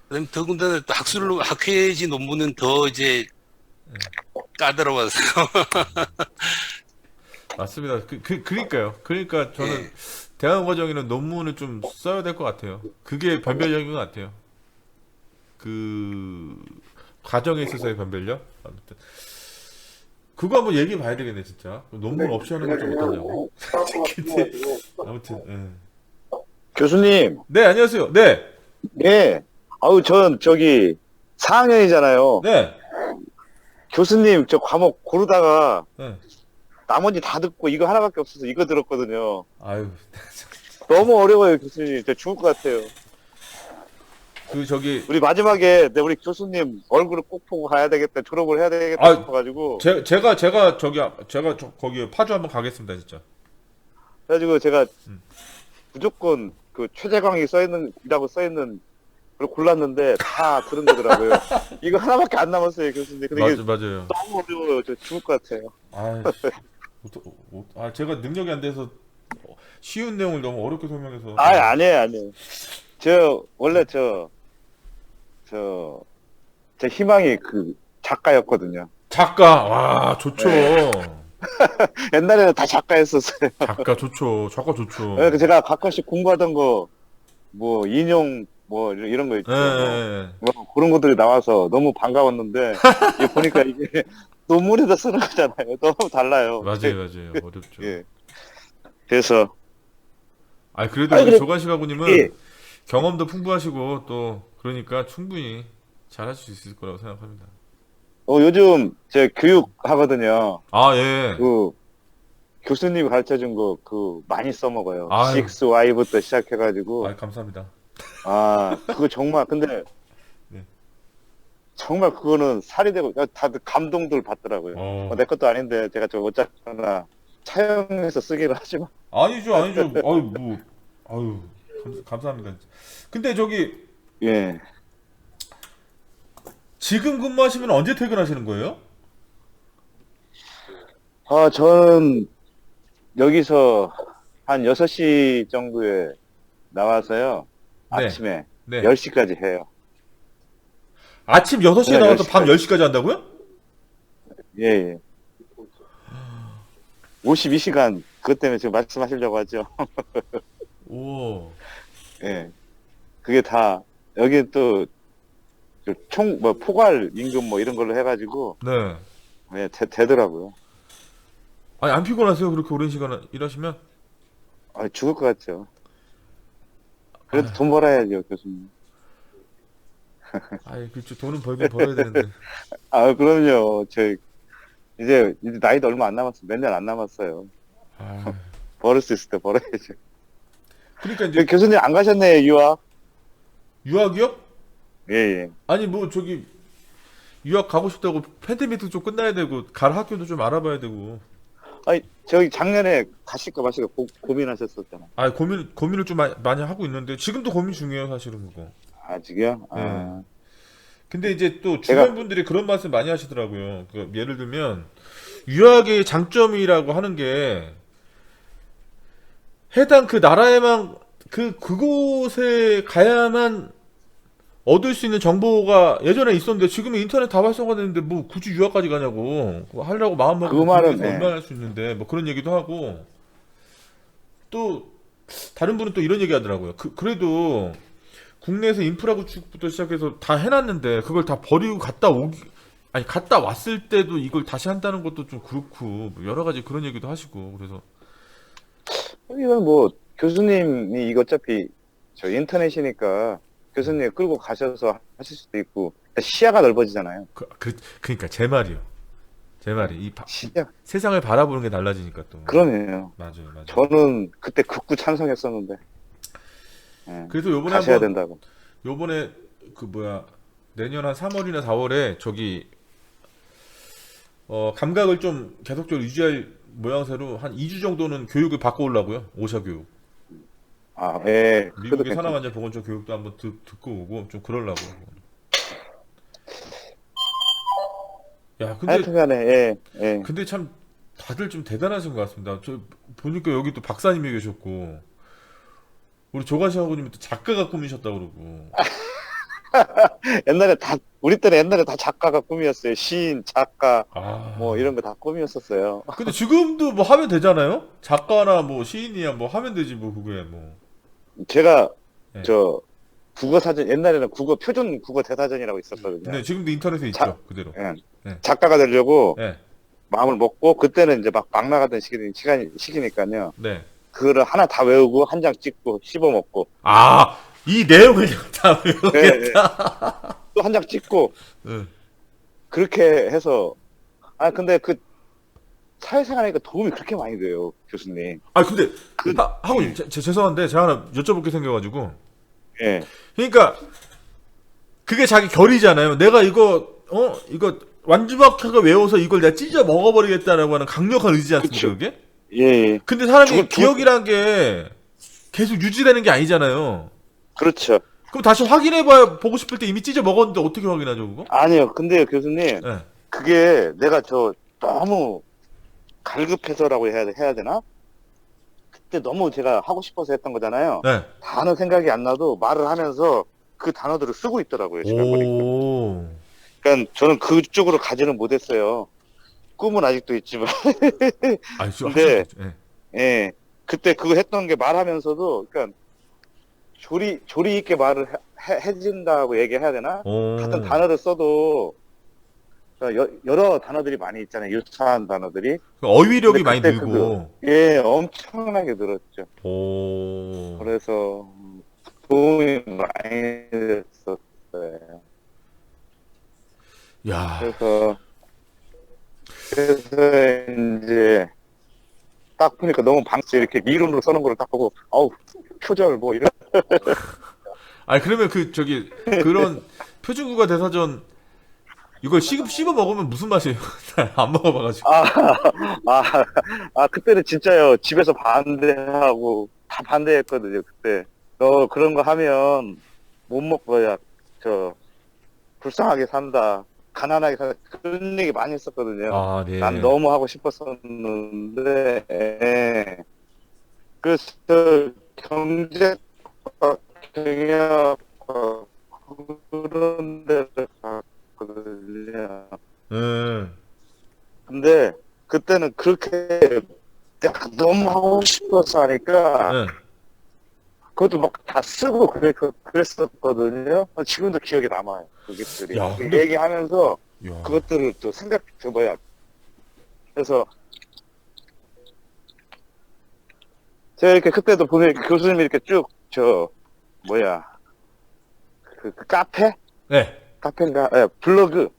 그다음에 더군다나 또 학회지 논문은 더 이제 까다로워서. 맞습니다. 그러니까요. 그러니까 저는 대학 과정에는 논문을 좀 써야 될 것 같아요. 그게 변별력인 것 같아요. 그 과정에 있어서의 변별력. 아무튼 그거 한번 얘기해 봐야 되겠네 진짜. 논문 없이 하는 걸 좀 못하냐고. 근데 아무튼 교수님, 네 안녕하세요. 네. 예. 아우, 전 저기 4학년이잖아요. 네. 교수님 저 과목 고르다가 네. 나머지 다 듣고 이거 하나밖에 없어서 이거 들었거든요. 아유. 너무 어려워요, 교수님. 저 죽을 것 같아요. 그 저기 우리 마지막에 우리 교수님 얼굴을 꼭 보고 가야 되겠다, 졸업을 해야 되겠다 아, 싶어가지고. 제가 거기 파주 한번 가겠습니다 진짜. 그래가지고 제가 무조건 그 최재광이 이라고 써있는 걸 골랐는데 다 들은 거더라고요. 이거 하나밖에 안 남았어요, 교수님. 근데 이게 맞아요. 너무 어려워요. 저 죽을 것 같아요. 제가 능력이 안 돼서 쉬운 내용을 너무 어렵게 설명해서. 아니에요. 원래 제 희망이 그 작가였거든요. 작가, 와, 좋죠. 네. 옛날에는 다 작가였었어요. 작가 좋죠. 작가 좋죠. 그래서 제가 가끔씩 공부하던 거, 뭐, 인용, 뭐, 이런 거 있죠. 예. 뭐 그런 것들이 나와서 너무 반가웠는데, 이게 보니까 이게 논문에다 쓰는 거잖아요. 너무 달라요. 맞아요. 어렵죠. 예. 그래서, 그래도 아니, 우리 그래. 조가시가구님은 예. 경험도 풍부하시고 또 그러니까 충분히 잘하실 수 있을 거라고 생각합니다. 요즘 제 교육 하거든요. 아, 예. 그, 교수님이 가르쳐 준 거, 많이 써먹어요. 아유. 6Y부터 시작해가지고. 감사합니다. 그거 정말, 근데, 네. 정말 그거는 살이 되고, 다들 감동들 받더라고요. 내 것도 아닌데, 제가 저 어쨌거나 차용해서 쓰기로 하지만. 아니죠. 감사합니다. 근데 저기, 예. 지금 근무하시면 언제 퇴근하시는 거예요? 저는 여기서 한 6시 정도에 나와서요. 네. 아침에 네. 10시까지 해요. 아침 6시에 네, 나와서 밤 10시까지. 10시까지 한다고요? 예. 52시간, 그것 때문에 지금 말씀하시려고 하죠. 오. 예. 그게 다, 여기 또, 포괄 임금 뭐 이런 걸로 해가지고, 네. 예, 되더라고요. 안 피곤하세요? 그렇게 오랜 시간 일하시면? 죽을 것 같죠. 그래도 아유. 돈 벌어야죠, 교수님. 그렇죠. 돈은 벌긴 벌어야 되는데. 그럼요. 이제 나이도 얼마 안 남았어요. 몇 년 안 남았어요. 벌을 수 있을 때 벌어야죠. 그러니까 이제 교수님 안 가셨네요, 유학? 유학이요? 예. 아니 뭐 저기 유학 가고 싶다고 팬데믹도 좀 끝나야 되고 갈 학교도 좀 알아봐야 되고. 저기 작년에 가실까 마실까 고민하셨었잖아요. 고민을 좀 많이 하고 있는데 지금도 고민 중이에요, 사실은 그거. 아직이요? 네. 근데 이제 또 주변 분들이 그런 말씀 많이 하시더라고요. 예를 들면 유학의 장점이라고 하는 게 해당 그 나라에만 그곳에 가야만 얻을 수 있는 정보가 예전에 있었는데 지금은 인터넷 다 활성화되는데 뭐 굳이 유학까지 가냐고. 그거 하려고 마음 먹으면 그 말은, 거기서 얼마나 할 수 있는데 뭐 그런 얘기도 하고. 또 다른 분은 또 이런 얘기 하더라고요. 그래도 국내에서 인프라 구축부터 시작해서 다 해놨는데 그걸 다 버리고 갔다 왔을 때도 이걸 다시 한다는 것도 좀 그렇고 뭐 여러 가지 그런 얘기도 하시고. 그래서 이건 뭐 교수님이 이거 어차피 저 인터넷이니까 교수님 끌고 가셔서 하실 수도 있고 시야가 넓어지잖아요. 그러니까 제 말이요. 제 말이 시야. 세상을 바라보는 게 달라지니까 또. 그러네요. 맞아요. 저는 그때 극구 찬성했었는데. 예, 그래서 요번에 가셔야 된다고. 요번에 내년 한 3월이나 4월에 저기 감각을 좀 계속적으로 유지할 모양새로 한 2주 정도는 교육을 받고 오려고요. 오샤 교육. 예. 미국의 산업안전 보건청 교육도 한번 듣고 오고 좀 그러려고. 야, 근데 하여튼간에 예. 근데 참 다들 좀 대단하신 것 같습니다. 저 보니까 여기 또 박사님이 계셨고 우리 조가시아버님은 또 작가가 꿈이셨다 그러고. 옛날에 다 우리 때는 옛날에 다 작가가 꿈이었어요. 시인, 작가 아. 뭐 이런 거 다 꿈이었었어요. 근데 지금도 뭐 하면 되잖아요? 작가나 뭐 시인이야 뭐 하면 되지 뭐 그거에 뭐. 제가 네. 저 국어 사전 옛날에는 국어 표준 국어 대사전이라고 있었거든요. 네, 지금도 인터넷에 자- 있죠 그대로. 예. 네. 작가가 되려고 네, 마음을 먹고 그때는 이제 막 나가던 시기니까요. 네. 그거를 하나 다 외우고 한 장 찍고 씹어 먹고 아, 이 내용을 다 외우겠다. 또 한 장 찍고 네. 그렇게 해서 근데 그 사회생활하니까 도움이 그렇게 많이 돼요, 교수님. 아 근데 하고 죄송한데 제가 하나 여쭤볼 게 생겨가지고. 예. 그러니까 그게 자기 결이잖아요. 내가 이거 완주박하게 외워서 이걸 내가 찢어 먹어버리겠다라고 하는 강력한 의지지 않습니까, 그쵸. 그게? 예. 근데 사람이 죽을- 기억이란 게 계속 유지되는 게 아니잖아요. 그렇죠. 그럼 다시 확인해봐야 보고 싶을 때 이미 찢어 먹었는데 어떻게 확인하죠, 그거? 아니요. 근데 교수님, 네. 그게 내가 너무 갈급해서라고 해야 되나? 그때 너무 제가 하고 싶어서 했던 거잖아요. 네. 단어 생각이 안 나도 말을 하면서 그 단어들을 쓰고 있더라고요, 제가 보니까. 오. 그러니까 저는 그쪽으로 가지는 못했어요. 꿈은 아직도 있지만. 아니, 근데- 네. 예. 그때 그거 했던 게 말하면서도, 그러니까, 조리 있게 말을 해준다고 얘기해야 되나? 오. 같은 단어를 써도, 여러 단어들이 많이 있잖아요. 유사한 단어들이. 어휘력이 근데 많이 그때 늘고. 예, 엄청나게 늘었죠. 오. 그래서, 도움이 많이 됐었어요. 야. 그래서 이제, 딱 보니까 너무 이렇게 미론으로 써놓은 거를 딱 보고, 아우, 표절 뭐 이런. 아니, 그러면 그런 표준국어 대사전 이걸 씹어 먹으면 무슨 맛이에요? 안 먹어봐가지고. 그때는 진짜요. 집에서 반대하고, 다 반대했거든요, 그때. 그런 거 하면, 못 먹고야, 불쌍하게 산다. 가난하게 산다. 그런 얘기 많이 했었거든요. 아, 네. 난 너무 하고 싶었었는데, 예. 그래서 경제과, 경영학과, 그런 데를 갔거든요. 근데 그때는 그렇게 내가 너무 하고 싶어서 하니까 네. 그것도 막 다 쓰고 그랬었거든요. 지금도 기억에 남아요. 그것들이. 야, 근데- 얘기하면서 야. 그것들을 또 그래서 제가 이렇게 그때도 보면 교수님이 이렇게 쭉 그 카페? 네. 카페인가? 예, 블로그.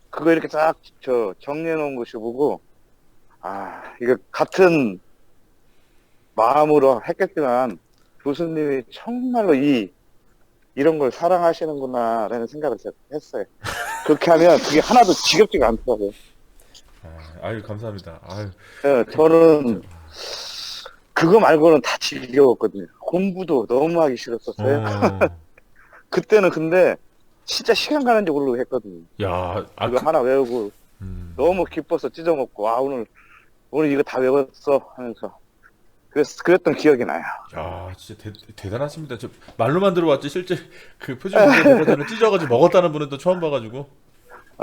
그거 이렇게 쫙, 정리해 놓은 것이 보고, 이거 같은 마음으로 했겠지만, 교수님이 정말로 이런 걸 사랑하시는구나, 라는 생각을 제가 했어요. 그렇게 하면 그게 하나도 지겹지가 않더라고요. 아유, 감사합니다. 아유. 예, 저는, 그거 말고는 다 지겨웠거든요. 공부도 너무 하기 싫었었어요. 그때는 근데, 진짜 시간 가는 줄 모르고 했거든요. 야, 그거 하나 외우고, 너무 기뻐서 찢어먹고, 오늘 이거 다 외웠어 하면서 그랬던 기억이 나요. 야, 진짜 대단하십니다. 저 말로만 들어봤지 실제 그 표준국어 대사전을 찢어가지고 먹었다는 분은 또 처음 봐가지고.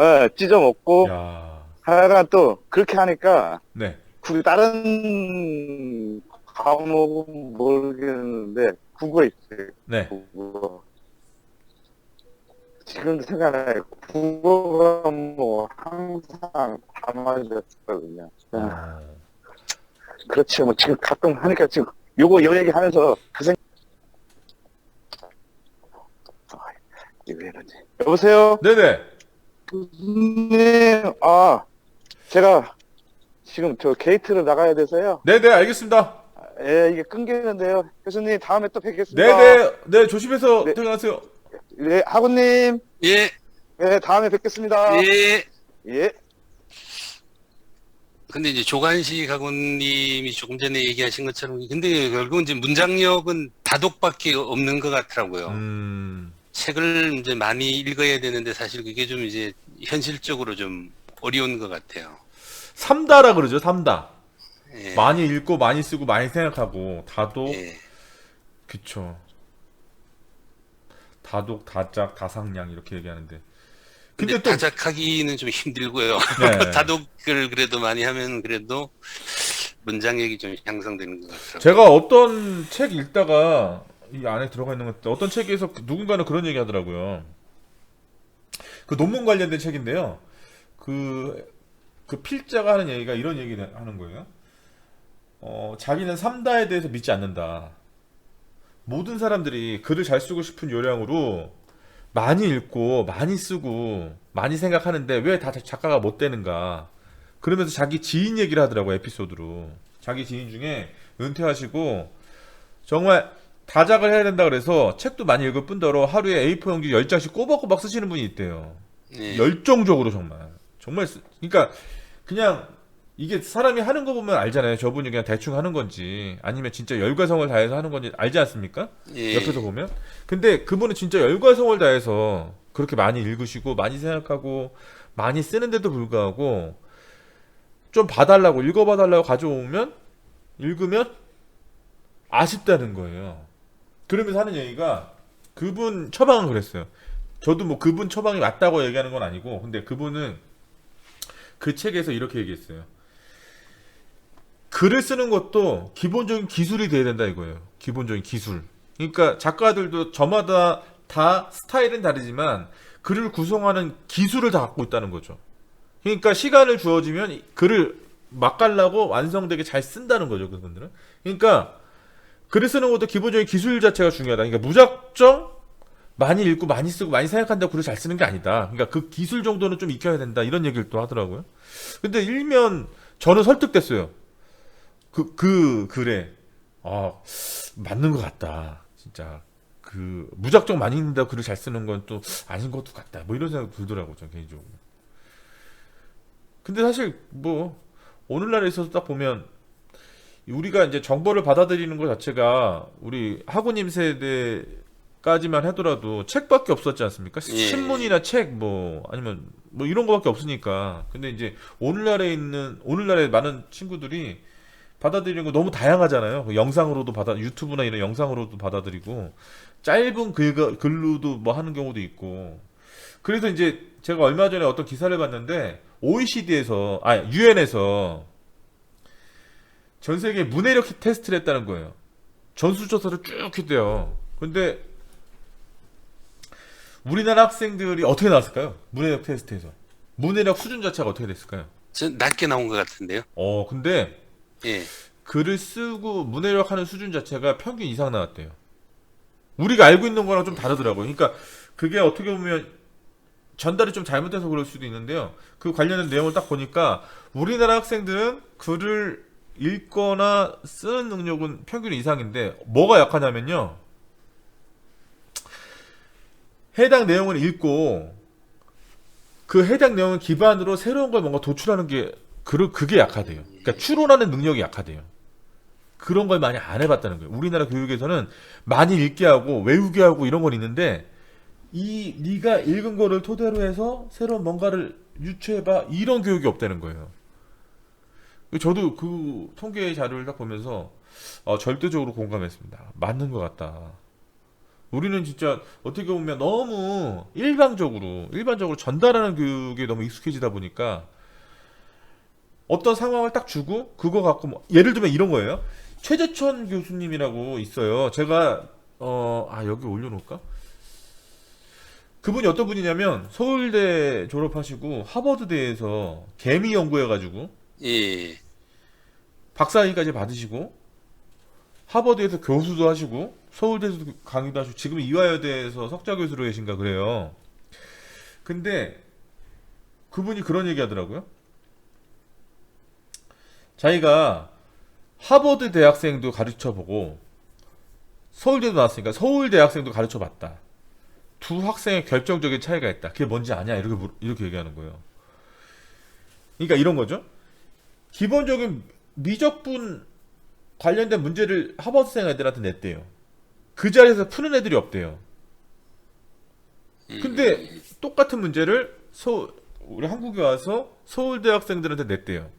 예, 찢어먹고 야, 하여간 또 그렇게 하니까 네. 다른 과목은 모르겠는데 국어 있어요. 네. 국어. 지금도 생각나요. 국어가 뭐 항상 다 맞았거든요. 그렇죠. 뭐 지금 가끔 하니까 지금 요 얘기 하면서 이게 왜 이러지? 여보세요? 네네. 교수님, 제가 지금 게이트를 나가야 돼서요. 네네, 알겠습니다. 예, 이게 끊기는데요. 교수님, 다음에 또 뵙겠습니다. 네네. 네, 조심해서 네. 퇴근하세요. 예, 학우님, 예, 예, 다음에 뵙겠습니다. 예. 예. 근데 이제 조관식 학원님이 조금 전에 얘기하신 것처럼, 근데 결국은 이제 문장력은 다독밖에 없는 것 같더라고요. 책을 이제 많이 읽어야 되는데 사실 그게 좀 이제 현실적으로 좀 어려운 것 같아요. 삼다라 그러죠. 삼다. 예. 많이 읽고 많이 쓰고 많이 생각하고 다독. 예. 그쵸. 다독, 다작, 다상량 이렇게 얘기하는데. 근데 근데 또 다작하기는 좀 힘들고요. 네. 다독을 그래도 많이 하면 그래도 문장력이 좀 향상되는 것 같아요. 제가 어떤 책 읽다가 이 안에 들어가 있는 것 어떤 책에서 누군가는 그런 얘기 하더라고요. 그 논문 관련된 책인데요. 그 필자가 하는 얘기가 이런 얘기를 하는 거예요. 자기는 삼다에 대해서 믿지 않는다. 모든 사람들이 글을 잘 쓰고 싶은 요량으로 많이 읽고 많이 쓰고 많이 생각하는데 왜 다 작가가 못 되는가. 그러면서 자기 지인 얘기를 하더라고. 에피소드로. 자기 지인 중에 은퇴하시고 정말 다작을 해야 된다 그래서 책도 많이 읽을 뿐더러 하루에 A4 용지 10장씩 꼬박꼬박 쓰시는 분이 있대요. 예. 열정적으로 정말 그러니까 그냥 이게 사람이 하는 거 보면 알잖아요. 저분이 그냥 대충 하는 건지 아니면 진짜 열과성을 다해서 하는 건지 알지 않습니까? 예. 옆에서 보면. 근데 그분은 진짜 열과성을 다해서 그렇게 많이 읽으시고 많이 생각하고 많이 쓰는데도 불구하고 좀 봐달라고 읽어봐달라고 가져오면 읽으면 아쉽다는 거예요. 그러면서 하는 얘기가 그분 처방은 그랬어요. 저도 뭐 그분 처방이 맞다고 얘기하는 건 아니고 근데 그분은 그 책에서 이렇게 얘기했어요. 글을 쓰는 것도 기본적인 기술이 돼야 된다 이거예요. 기본적인 기술. 그러니까 작가들도 저마다 다 스타일은 다르지만 글을 구성하는 기술을 다 갖고 있다는 거죠. 그러니까 시간을 주어지면 글을 맛깔나고 완성되게 잘 쓴다는 거죠. 그분들은. 그러니까 글을 쓰는 것도 기본적인 기술 자체가 중요하다. 그러니까 무작정 많이 읽고 많이 쓰고 많이 생각한다고 글을 잘 쓰는 게 아니다. 그러니까 그 기술 정도는 좀 익혀야 된다. 이런 얘기를 또 하더라고요. 근데 일면 저는 설득됐어요. 그 글에 맞는 것 같다. 진짜 무작정 많이 읽는다고 글을 잘 쓰는 건 또 아닌 것도 같다. 뭐 이런 생각 들더라고요. 저는 개인적으로. 근데 사실 뭐 오늘날에 있어서 딱 보면 우리가 이제 정보를 받아들이는 것 자체가 우리 하구님 세대까지만 하더라도 책밖에 없었지 않습니까? 예. 신문이나 책 뭐 아니면 뭐 이런 거밖에 없으니까. 근데 이제 오늘날에 많은 친구들이 받아들이는 거 너무 다양하잖아요. 영상으로도 유튜브나 이런 영상으로도 받아들이고 짧은 글로도 뭐 하는 경우도 있고. 그래서 이제 제가 얼마 전에 어떤 기사를 봤는데 유엔에서 전 세계 문해력 테스트를 했다는 거예요. 전수조사를 쭉 했대요. 근데 우리나라 학생들이 어떻게 나왔을까요? 문해력 테스트에서. 문해력 수준 자체가 어떻게 됐을까요? 전 낮게 나온 것 같은데요. 근데 예. 글을 쓰고 문해력 하는 수준 자체가 평균 이상 나왔대요. 우리가 알고 있는 거랑 좀 다르더라고요. 그러니까 그게 어떻게 보면 전달이 좀 잘못돼서 그럴 수도 있는데요. 그 관련된 내용을 딱 보니까 우리나라 학생들은 글을 읽거나 쓰는 능력은 평균 이상인데 뭐가 약하냐면요. 해당 내용을 읽고 그 해당 내용을 기반으로 새로운 걸 뭔가 도출하는 게 그게 약하대요. 그러니까 추론하는 능력이 약하대요. 그런 걸 많이 안 해봤다는 거예요. 우리나라 교육에서는 많이 읽게 하고 외우게 하고 이런 건 있는데 네가 읽은 거를 토대로 해서 새로운 뭔가를 유추해봐 이런 교육이 없다는 거예요. 저도 그 통계 자료를 딱 보면서 절대적으로 공감했습니다. 맞는 것 같다. 우리는 진짜 어떻게 보면 너무 일반적으로 전달하는 교육에 너무 익숙해지다 보니까 어떤 상황을 딱 주고 그거 갖고 뭐 예를 들면 이런 거예요. 최재천 교수님이라고 있어요. 제가 여기 올려놓을까? 그분이 어떤 분이냐면 서울대 졸업하시고 하버드대에서 개미 연구해가지고 예. 박사학위까지 받으시고 하버드에서 교수도 하시고 서울대에서도 강의도 하시고 지금 이화여대에서 석좌 교수로 계신가 그래요. 근데 그분이 그런 얘기 하더라고요. 자기가 하버드 대학생도 가르쳐보고 서울대도 나왔으니까 서울대 학생도 가르쳐봤다. 두 학생의 결정적인 차이가 있다. 그게 뭔지 아냐? 이렇게 얘기하는 거예요. 그러니까 이런 거죠. 기본적인 미적분 관련된 문제를 하버드생 애들한테 냈대요. 그 자리에서 푸는 애들이 없대요. 근데 똑같은 문제를 우리 한국에 와서 서울대 학생들한테 냈대요.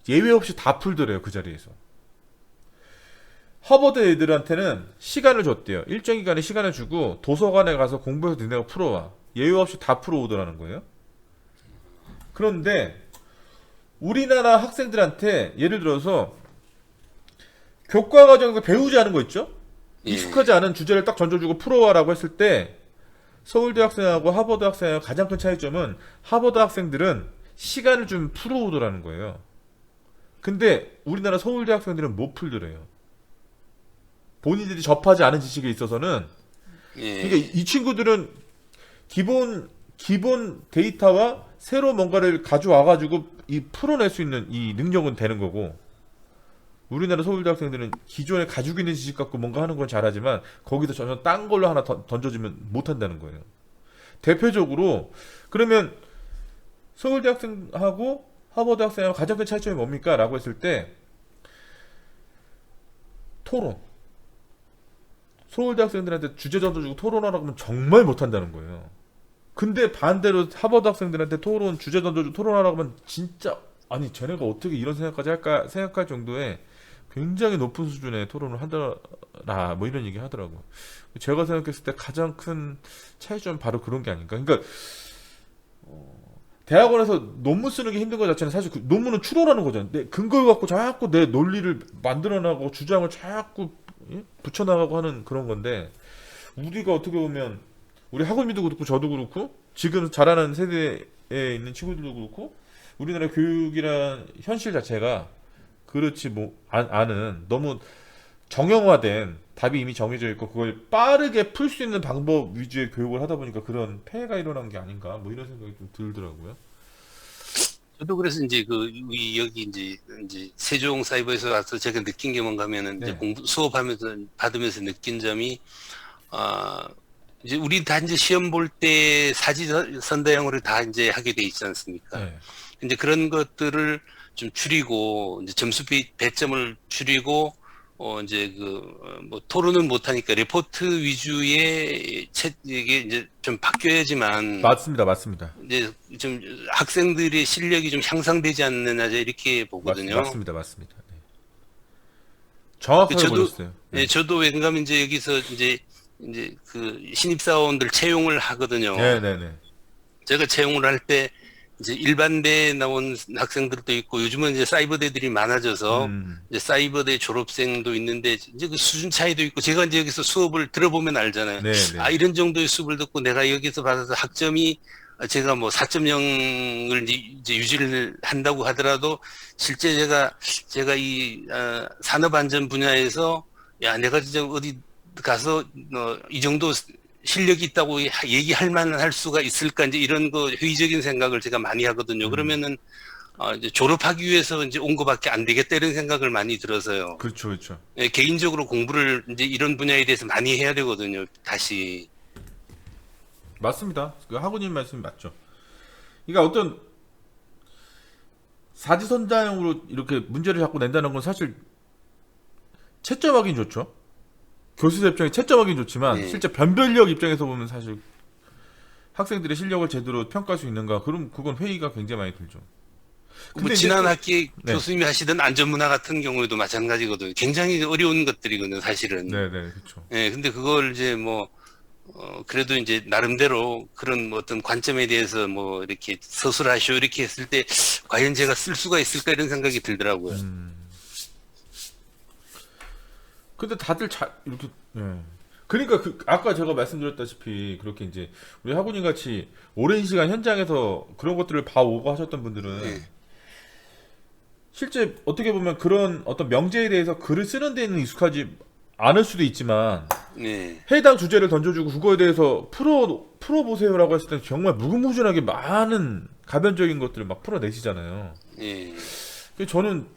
예외 없이 다 풀더래요, 그 자리에서. 하버드 애들한테는 시간을 줬대요. 일정 기간의 시간을 주고 도서관에 가서 공부해서 니네가 풀어와. 예외 없이 다 풀어오더라는 거예요. 그런데 우리나라 학생들한테 예를 들어서 교과 과정에서 배우지 않은 거 있죠? 예. 익숙하지 않은 주제를 딱 던져주고 풀어와라고 했을 때 서울대 학생하고 하버드 학생하고 가장 큰 차이점은 하버드 학생들은 시간을 좀 풀어오더라는 거예요. 근데 우리나라 서울대 학생들은 못 풀더래요. 본인들이 접하지 않은 지식에 있어서는. 예. 그러니까 이 친구들은 기본 데이터와 새로 뭔가를 가져와가지고 이 풀어낼 수 있는 이 능력은 되는 거고, 우리나라 서울대 학생들은 기존에 가지고 있는 지식 갖고 뭔가 하는 건 잘하지만 거기서 전혀 딴 걸로 하나 던져주면 못한다는 거예요. 대표적으로 그러면 서울대 학생하고 하버드 학생하고 가장 큰 차이점이 뭡니까? 라고 했을 때 토론. 서울대 학생들한테 주제 던져주고 토론하라고 하면 정말 못한다는 거예요. 근데 반대로 하버드 학생들한테 주제 던져주고 토론하라고 하면 진짜, 아니 쟤네가 어떻게 이런 생각까지 할까 생각할 정도의 굉장히 높은 수준의 토론을 하더라, 뭐 이런 얘기 하더라고요. 제가 생각했을 때 가장 큰 차이점은 바로 그런 게 아닌가. 그러니까 대학원에서 논문 쓰는 게 힘든 것 자체는 사실 그 논문은 추론하는 거잖아요. 내 근거를 갖고 자꾸 내 논리를 만들어나가고 주장을 자꾸 붙여나가고 하는 그런 건데, 우리가 어떻게 보면 우리 학우님도 그렇고 저도 그렇고 지금 자라는 세대에 있는 친구들도 그렇고 우리나라 교육이란 현실 자체가 그렇지 않은, 너무 정형화된 답이 이미 정해져 있고 그걸 빠르게 풀 수 있는 방법 위주의 교육을 하다 보니까 그런 폐해가 일어난 게 아닌가, 뭐 이런 생각이 좀 들더라고요. 저도 그래서 이제 우리 여기 이제 세종 사이버에서 와서 제가 느낀 게 뭔가 하면은 네. 이제 수업하면서 받으면서 느낀 점이, 이제 우리 다 이제 시험 볼 때 사지선다형으로 다 이제 하게 돼 있지 않습니까? 네. 이제 그런 것들을 좀 줄이고, 이제 점수 배점을 줄이고, 이제 뭐 토론은 못하니까 레포트 위주의 이게 이제 좀 바뀌어야지만, 맞습니다. 이제 좀 학생들의 실력이 좀 향상되지 않느냐, 이렇게 보거든요. 맞습니다. 네. 정확하게 저도, 보셨어요. 네, 저도 왠가면 이제 여기서 이제 그 신입사원들 채용을 하거든요. 네네네. 제가 채용을 할 때 이제 일반대에 나온 학생들도 있고, 요즘은 이제 사이버대들이 많아져서 이제 사이버대 졸업생도 있는데 이제 그 수준 차이도 있고, 제가 이제 여기서 수업을 들어보면 알잖아요. 네네. 아, 이런 정도의 수업을 듣고 내가 여기서 받아서 학점이 제가 뭐 4.0을 이제 유지를 한다고 하더라도 실제 제가 이 산업안전 분야에서 야, 내가 진짜 어디 가서 이 정도 실력이 있다고 얘기할 만할 수가 있을까, 이제 이런 거 회의적인 생각을 제가 많이 하거든요. 그러면은 이제 졸업하기 위해서 이제 온 거밖에 안 되겠다, 이런 생각을 많이 들어서요. 그렇죠. 예, 개인적으로 공부를 이제 이런 분야에 대해서 많이 해야 되거든요. 다시. 맞습니다. 그 하구님 말씀이 맞죠. 그러니까 어떤 사지선다형으로 이렇게 문제를 자꾸 낸다는 건 사실 채점하기는 좋죠. 교수들 입장에 채점하기는 좋지만 네. 실제 변별력 입장에서 보면 사실 학생들의 실력을 제대로 평가할 수 있는가? 그럼 그건 회의가 굉장히 많이 들죠. 뭐 지난 학기 네. 교수님이 하시던 안전문화 같은 경우에도 마찬가지거든요. 굉장히 어려운 것들이거든요, 사실은. 네네, 그렇죠. 예, 근데 그걸 이제 뭐 그래도 이제 나름대로 그런 뭐 어떤 관점에 대해서 뭐 이렇게 서술하시오 이렇게 했을 때 과연 제가 쓸 수가 있을까, 이런 생각이 들더라고요. 근데 다들 이렇게, 그러니까 아까 제가 말씀드렸다시피 그렇게 이제 우리 학우님 같이 오랜 시간 현장에서 그런 것들을 봐오고 하셨던 분들은 네. 실제 어떻게 보면 그런 어떤 명제에 대해서 글을 쓰는 데는 익숙하지 않을 수도 있지만 네. 해당 주제를 던져주고 그거에 대해서 풀어보세요라고 했을 때 정말 무궁무진하게 많은 가변적인 것들을 막 풀어내시잖아요. 예. 그래서 저는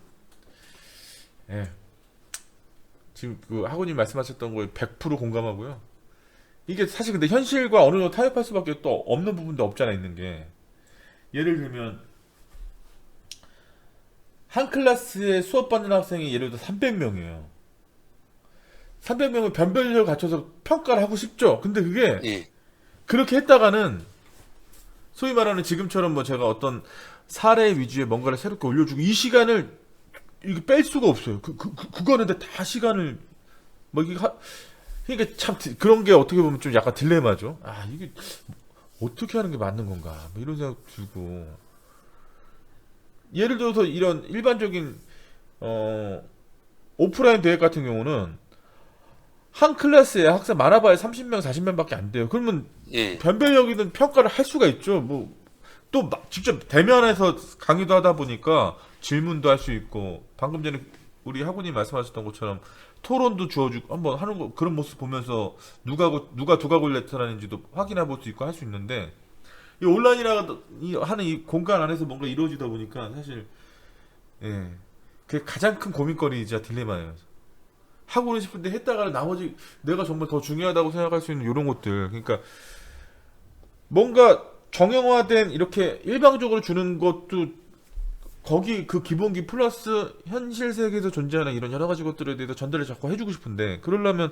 지금 그 학우님 말씀하셨던 거에 100% 공감하고요. 이게 사실 근데 현실과 어느 정도 타협할 수밖에 또 없는 부분도 없잖아, 있는 게. 예를 들면 한 클래스에 수업 받는 학생이 예를 들어 300명이에요. 300명을 변별력을 갖춰서 평가를 하고 싶죠. 근데 그게 예. 그렇게 했다가는 소위 말하는 지금처럼 뭐 제가 어떤 사례 위주의 뭔가를 새롭게 올려주고 이 시간을 이게 뺄 수가 없어요. 그거는 근데 다 시간을 뭐 이게 그러니까 참 그런 게 어떻게 보면 좀 약간 딜레마죠. 아 이게 어떻게 하는 게 맞는 건가 뭐 이런 생각 들고 예를 들어서 이런 일반적인 오프라인 대회 같은 경우는 한 클래스에 학생 많아봐야 30명, 40명밖에 안 돼요. 그러면 예. 변별력이든 평가를 할 수가 있죠. 뭐 또 직접 대면해서 강의도 하다 보니까 질문도 할 수 있고 방금 전에 우리 학우님 말씀하셨던 것처럼 토론도 주어주고 한번 하는 거 그런 모습 보면서 누가 두각을 나타나는지도 확인해 볼 수 있고 할 수 있는데 이 온라인이라 하는 이 공간 안에서 뭔가 이루어지다 보니까 사실 예 그게 가장 큰 고민거리이자 딜레마예요. 하고는 싶은데 했다가 나머지 내가 정말 더 중요하다고 생각할 수 있는 이런 것들 그러니까 뭔가 정형화된 이렇게 일방적으로 주는 것도 거기 그 기본기 플러스 현실 세계에서 존재하는 이런 여러 가지 것들에 대해서 전달을 자꾸 해주고 싶은데 그러려면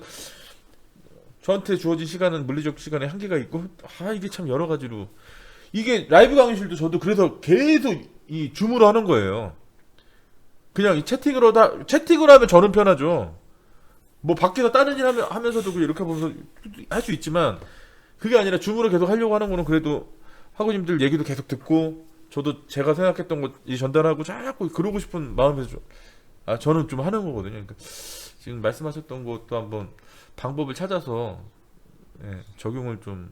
저한테 주어진 시간은 물리적 시간에 한계가 있고 아 이게 참 여러 가지로 이게 라이브 강의실도 저도 그래서 계속 이 줌으로 하는 거예요. 그냥 이 채팅으로 하면 저는 편하죠. 뭐 밖에서 다른 일 하면서도 이렇게 보면서 할 수 있지만 그게 아니라 줌으로 계속 하려고 하는 거는 그래도 학우님들 얘기도 계속 듣고 저도 제가 생각했던 거 전달하고 자꾸 그러고 싶은 마음에서 저는 좀 하는 거거든요. 그러니까 지금 말씀하셨던 것도 한번 방법을 찾아서 적용을 좀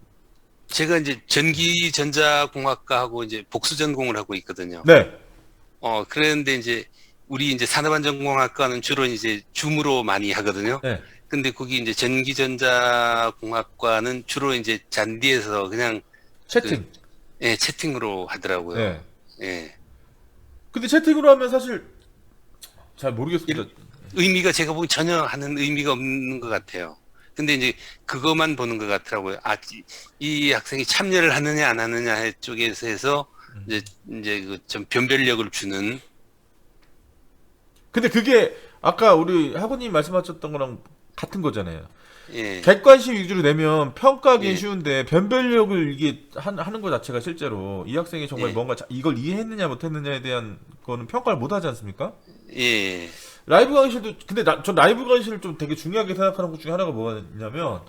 제가 이제 전기전자공학과하고 이제 복수 전공을 하고 있거든요. 네. 그런데 이제 우리 이제 산업안전공학과는 주로 이제 줌으로 많이 하거든요. 네. 근데 거기 이제 전기전자공학과는 주로 이제 잔디에서 그냥 채팅. 예, 채팅으로 하더라고요. 네. 예. 근데 채팅으로 하면 사실 잘 모르겠습니다. 의미가 제가 보기엔 전혀 하는 의미가 없는 것 같아요. 근데 이제 그것만 보는 것 같더라고요. 이 학생이 참여를 하느냐 안 하느냐 쪽에서 해서 이제 그 좀 변별력을 주는. 근데 그게 아까 우리 학우님 말씀하셨던 거랑 같은 거잖아요. 예. 객관식 위주로 내면 평가하기 예. 쉬운데 변별력을 이게 하는 것 자체가 실제로 이 학생이 정말 예. 뭔가 이걸 이해했느냐 못했느냐에 대한 거는 평가를 못 하지 않습니까? 예. 라이브 강의실도 근데 전 라이브 강의실을 좀 되게 중요하게 생각하는 것 중에 하나가 뭐냐면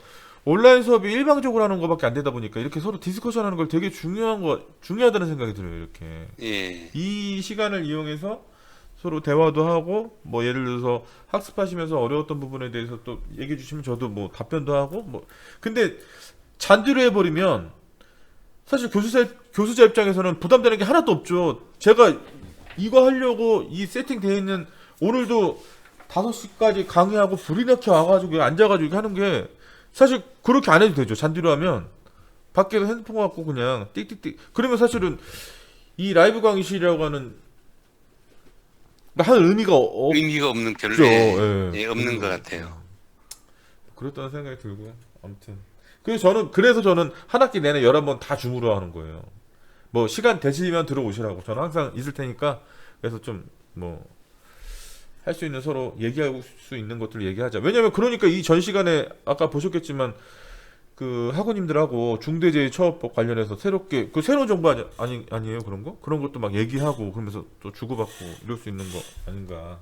온라인 수업이 일방적으로 하는 것밖에 안 되다 보니까 이렇게 서로 디스커션 하는 걸 되게 중요하다는 생각이 들어요. 이렇게 예. 이 시간을 이용해서 서로 대화도 하고 뭐 예를 들어서 학습하시면서 어려웠던 부분에 대해서 또 얘기해 주시면 저도 뭐 답변도 하고 뭐 근데 잔디로 해버리면 사실 교수자 입장에서는 부담되는 게 하나도 없죠. 제가 이거 하려고 이 세팅되어 있는 오늘도 5시까지 강의하고 불이 나게 와가지고 앉아가지고 하는 게 사실 그렇게 안 해도 되죠. 잔디로 하면 밖에서 핸드폰 갖고 그냥 띡띡띡 그러면 사실은 이 라이브 강의실이라고 하는 의미가 의미가 없는 별로 없죠. 예, 없는 것 같아요. 그랬다는 생각이 들고요. 아무튼 그래서 저는 한 학기 내내 11번 다 줌으로 하는 거예요. 뭐 시간 되시면 들어오시라고 저는 항상 있을 테니까 그래서 좀 뭐 할 수 있는 서로 얘기할 수 있는 것들 얘기하자. 왜냐면 그러니까 이 전 시간에 아까 보셨겠지만 그 학우님들하고 중대재해처벌법 관련해서 새롭게 그 새로운 정보 아니에요 그런 거? 그런 것도 막 얘기하고 그러면서 또 주고받고 이럴 수 있는 거 아닌가?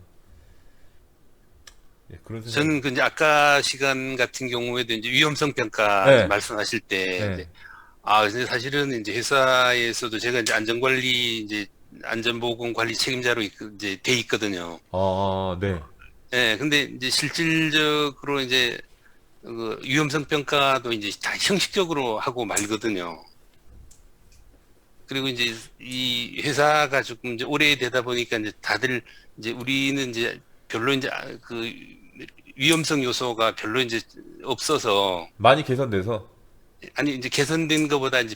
예, 그런 생각. 저는 그 이제 아까 시간 같은 경우에도 이제 위험성 평가 네. 말씀하실 때 네. 근데 사실은 이제 회사에서도 제가 이제 안전관리 이제 안전보건 관리 책임자로 이제 돼 있거든요. 네. 예, 근데 이제 실질적으로 이제 그 위험성 평가도 이제 다 형식적으로 하고 말거든요. 그리고 이제 이 회사가 조금 이제 오래되다 보니까 이제 다들 이제 우리는 이제 별로 이제 그 위험성 요소가 별로 이제 없어서 많이 개선돼서 아니 이제 개선된 것보다 이제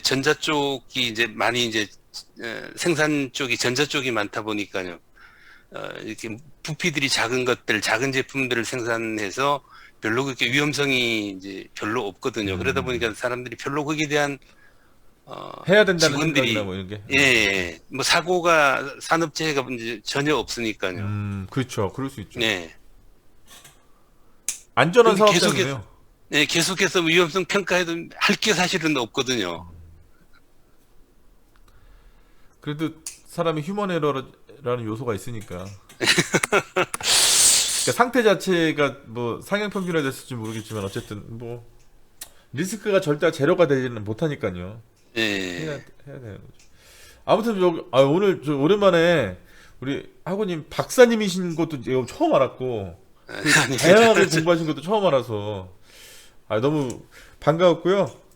전자 쪽이 이제 많이 이제 생산 쪽이 전자 쪽이 많다 보니까요. 이렇게 부피들이 작은 것들, 작은 제품들을 생산해서 별로 그렇게 위험성이 이제 별로 없거든요. 그러다 보니까 사람들이 별로 거기에 대한 해야 된다는 직원들이 생각이나 뭐 이런 게. 예, 뭐 사고가 산업재해가 이제 전혀 없으니까요. 그렇죠. 그럴 수 있죠. 네. 안전한 근데 사업장이네요. 네, 계속해서 위험성 평가해도 할 게 사실은 없거든요. 그래도 사람이 휴먼 에러라는 요소가 있으니까. 그러니까 상태 자체가 뭐 상향 평준화 됐을지 모르겠지만 어쨌든 뭐 리스크가 절대 제로가 되지는 못하니까요. 예. 해야 되는 거죠. 아무튼 오늘 저 오랜만에 우리 학우님 박사님이신 것도 제가 처음 알았고 그 다양하게 공부하신 것도 처음 알아서 너무 반가웠고요.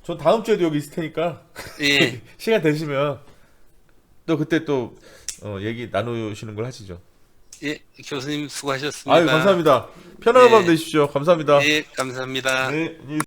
전 다음 주에도 여기 있을 테니까 예. 시간 되시면 또 그때 또 얘기 나누시는 걸 하시죠. 예. 교수님 수고하셨습니다. 아유 감사합니다. 편안한 예. 밤 되십시오. 감사합니다. 예, 감사합니다. 네. 안녕히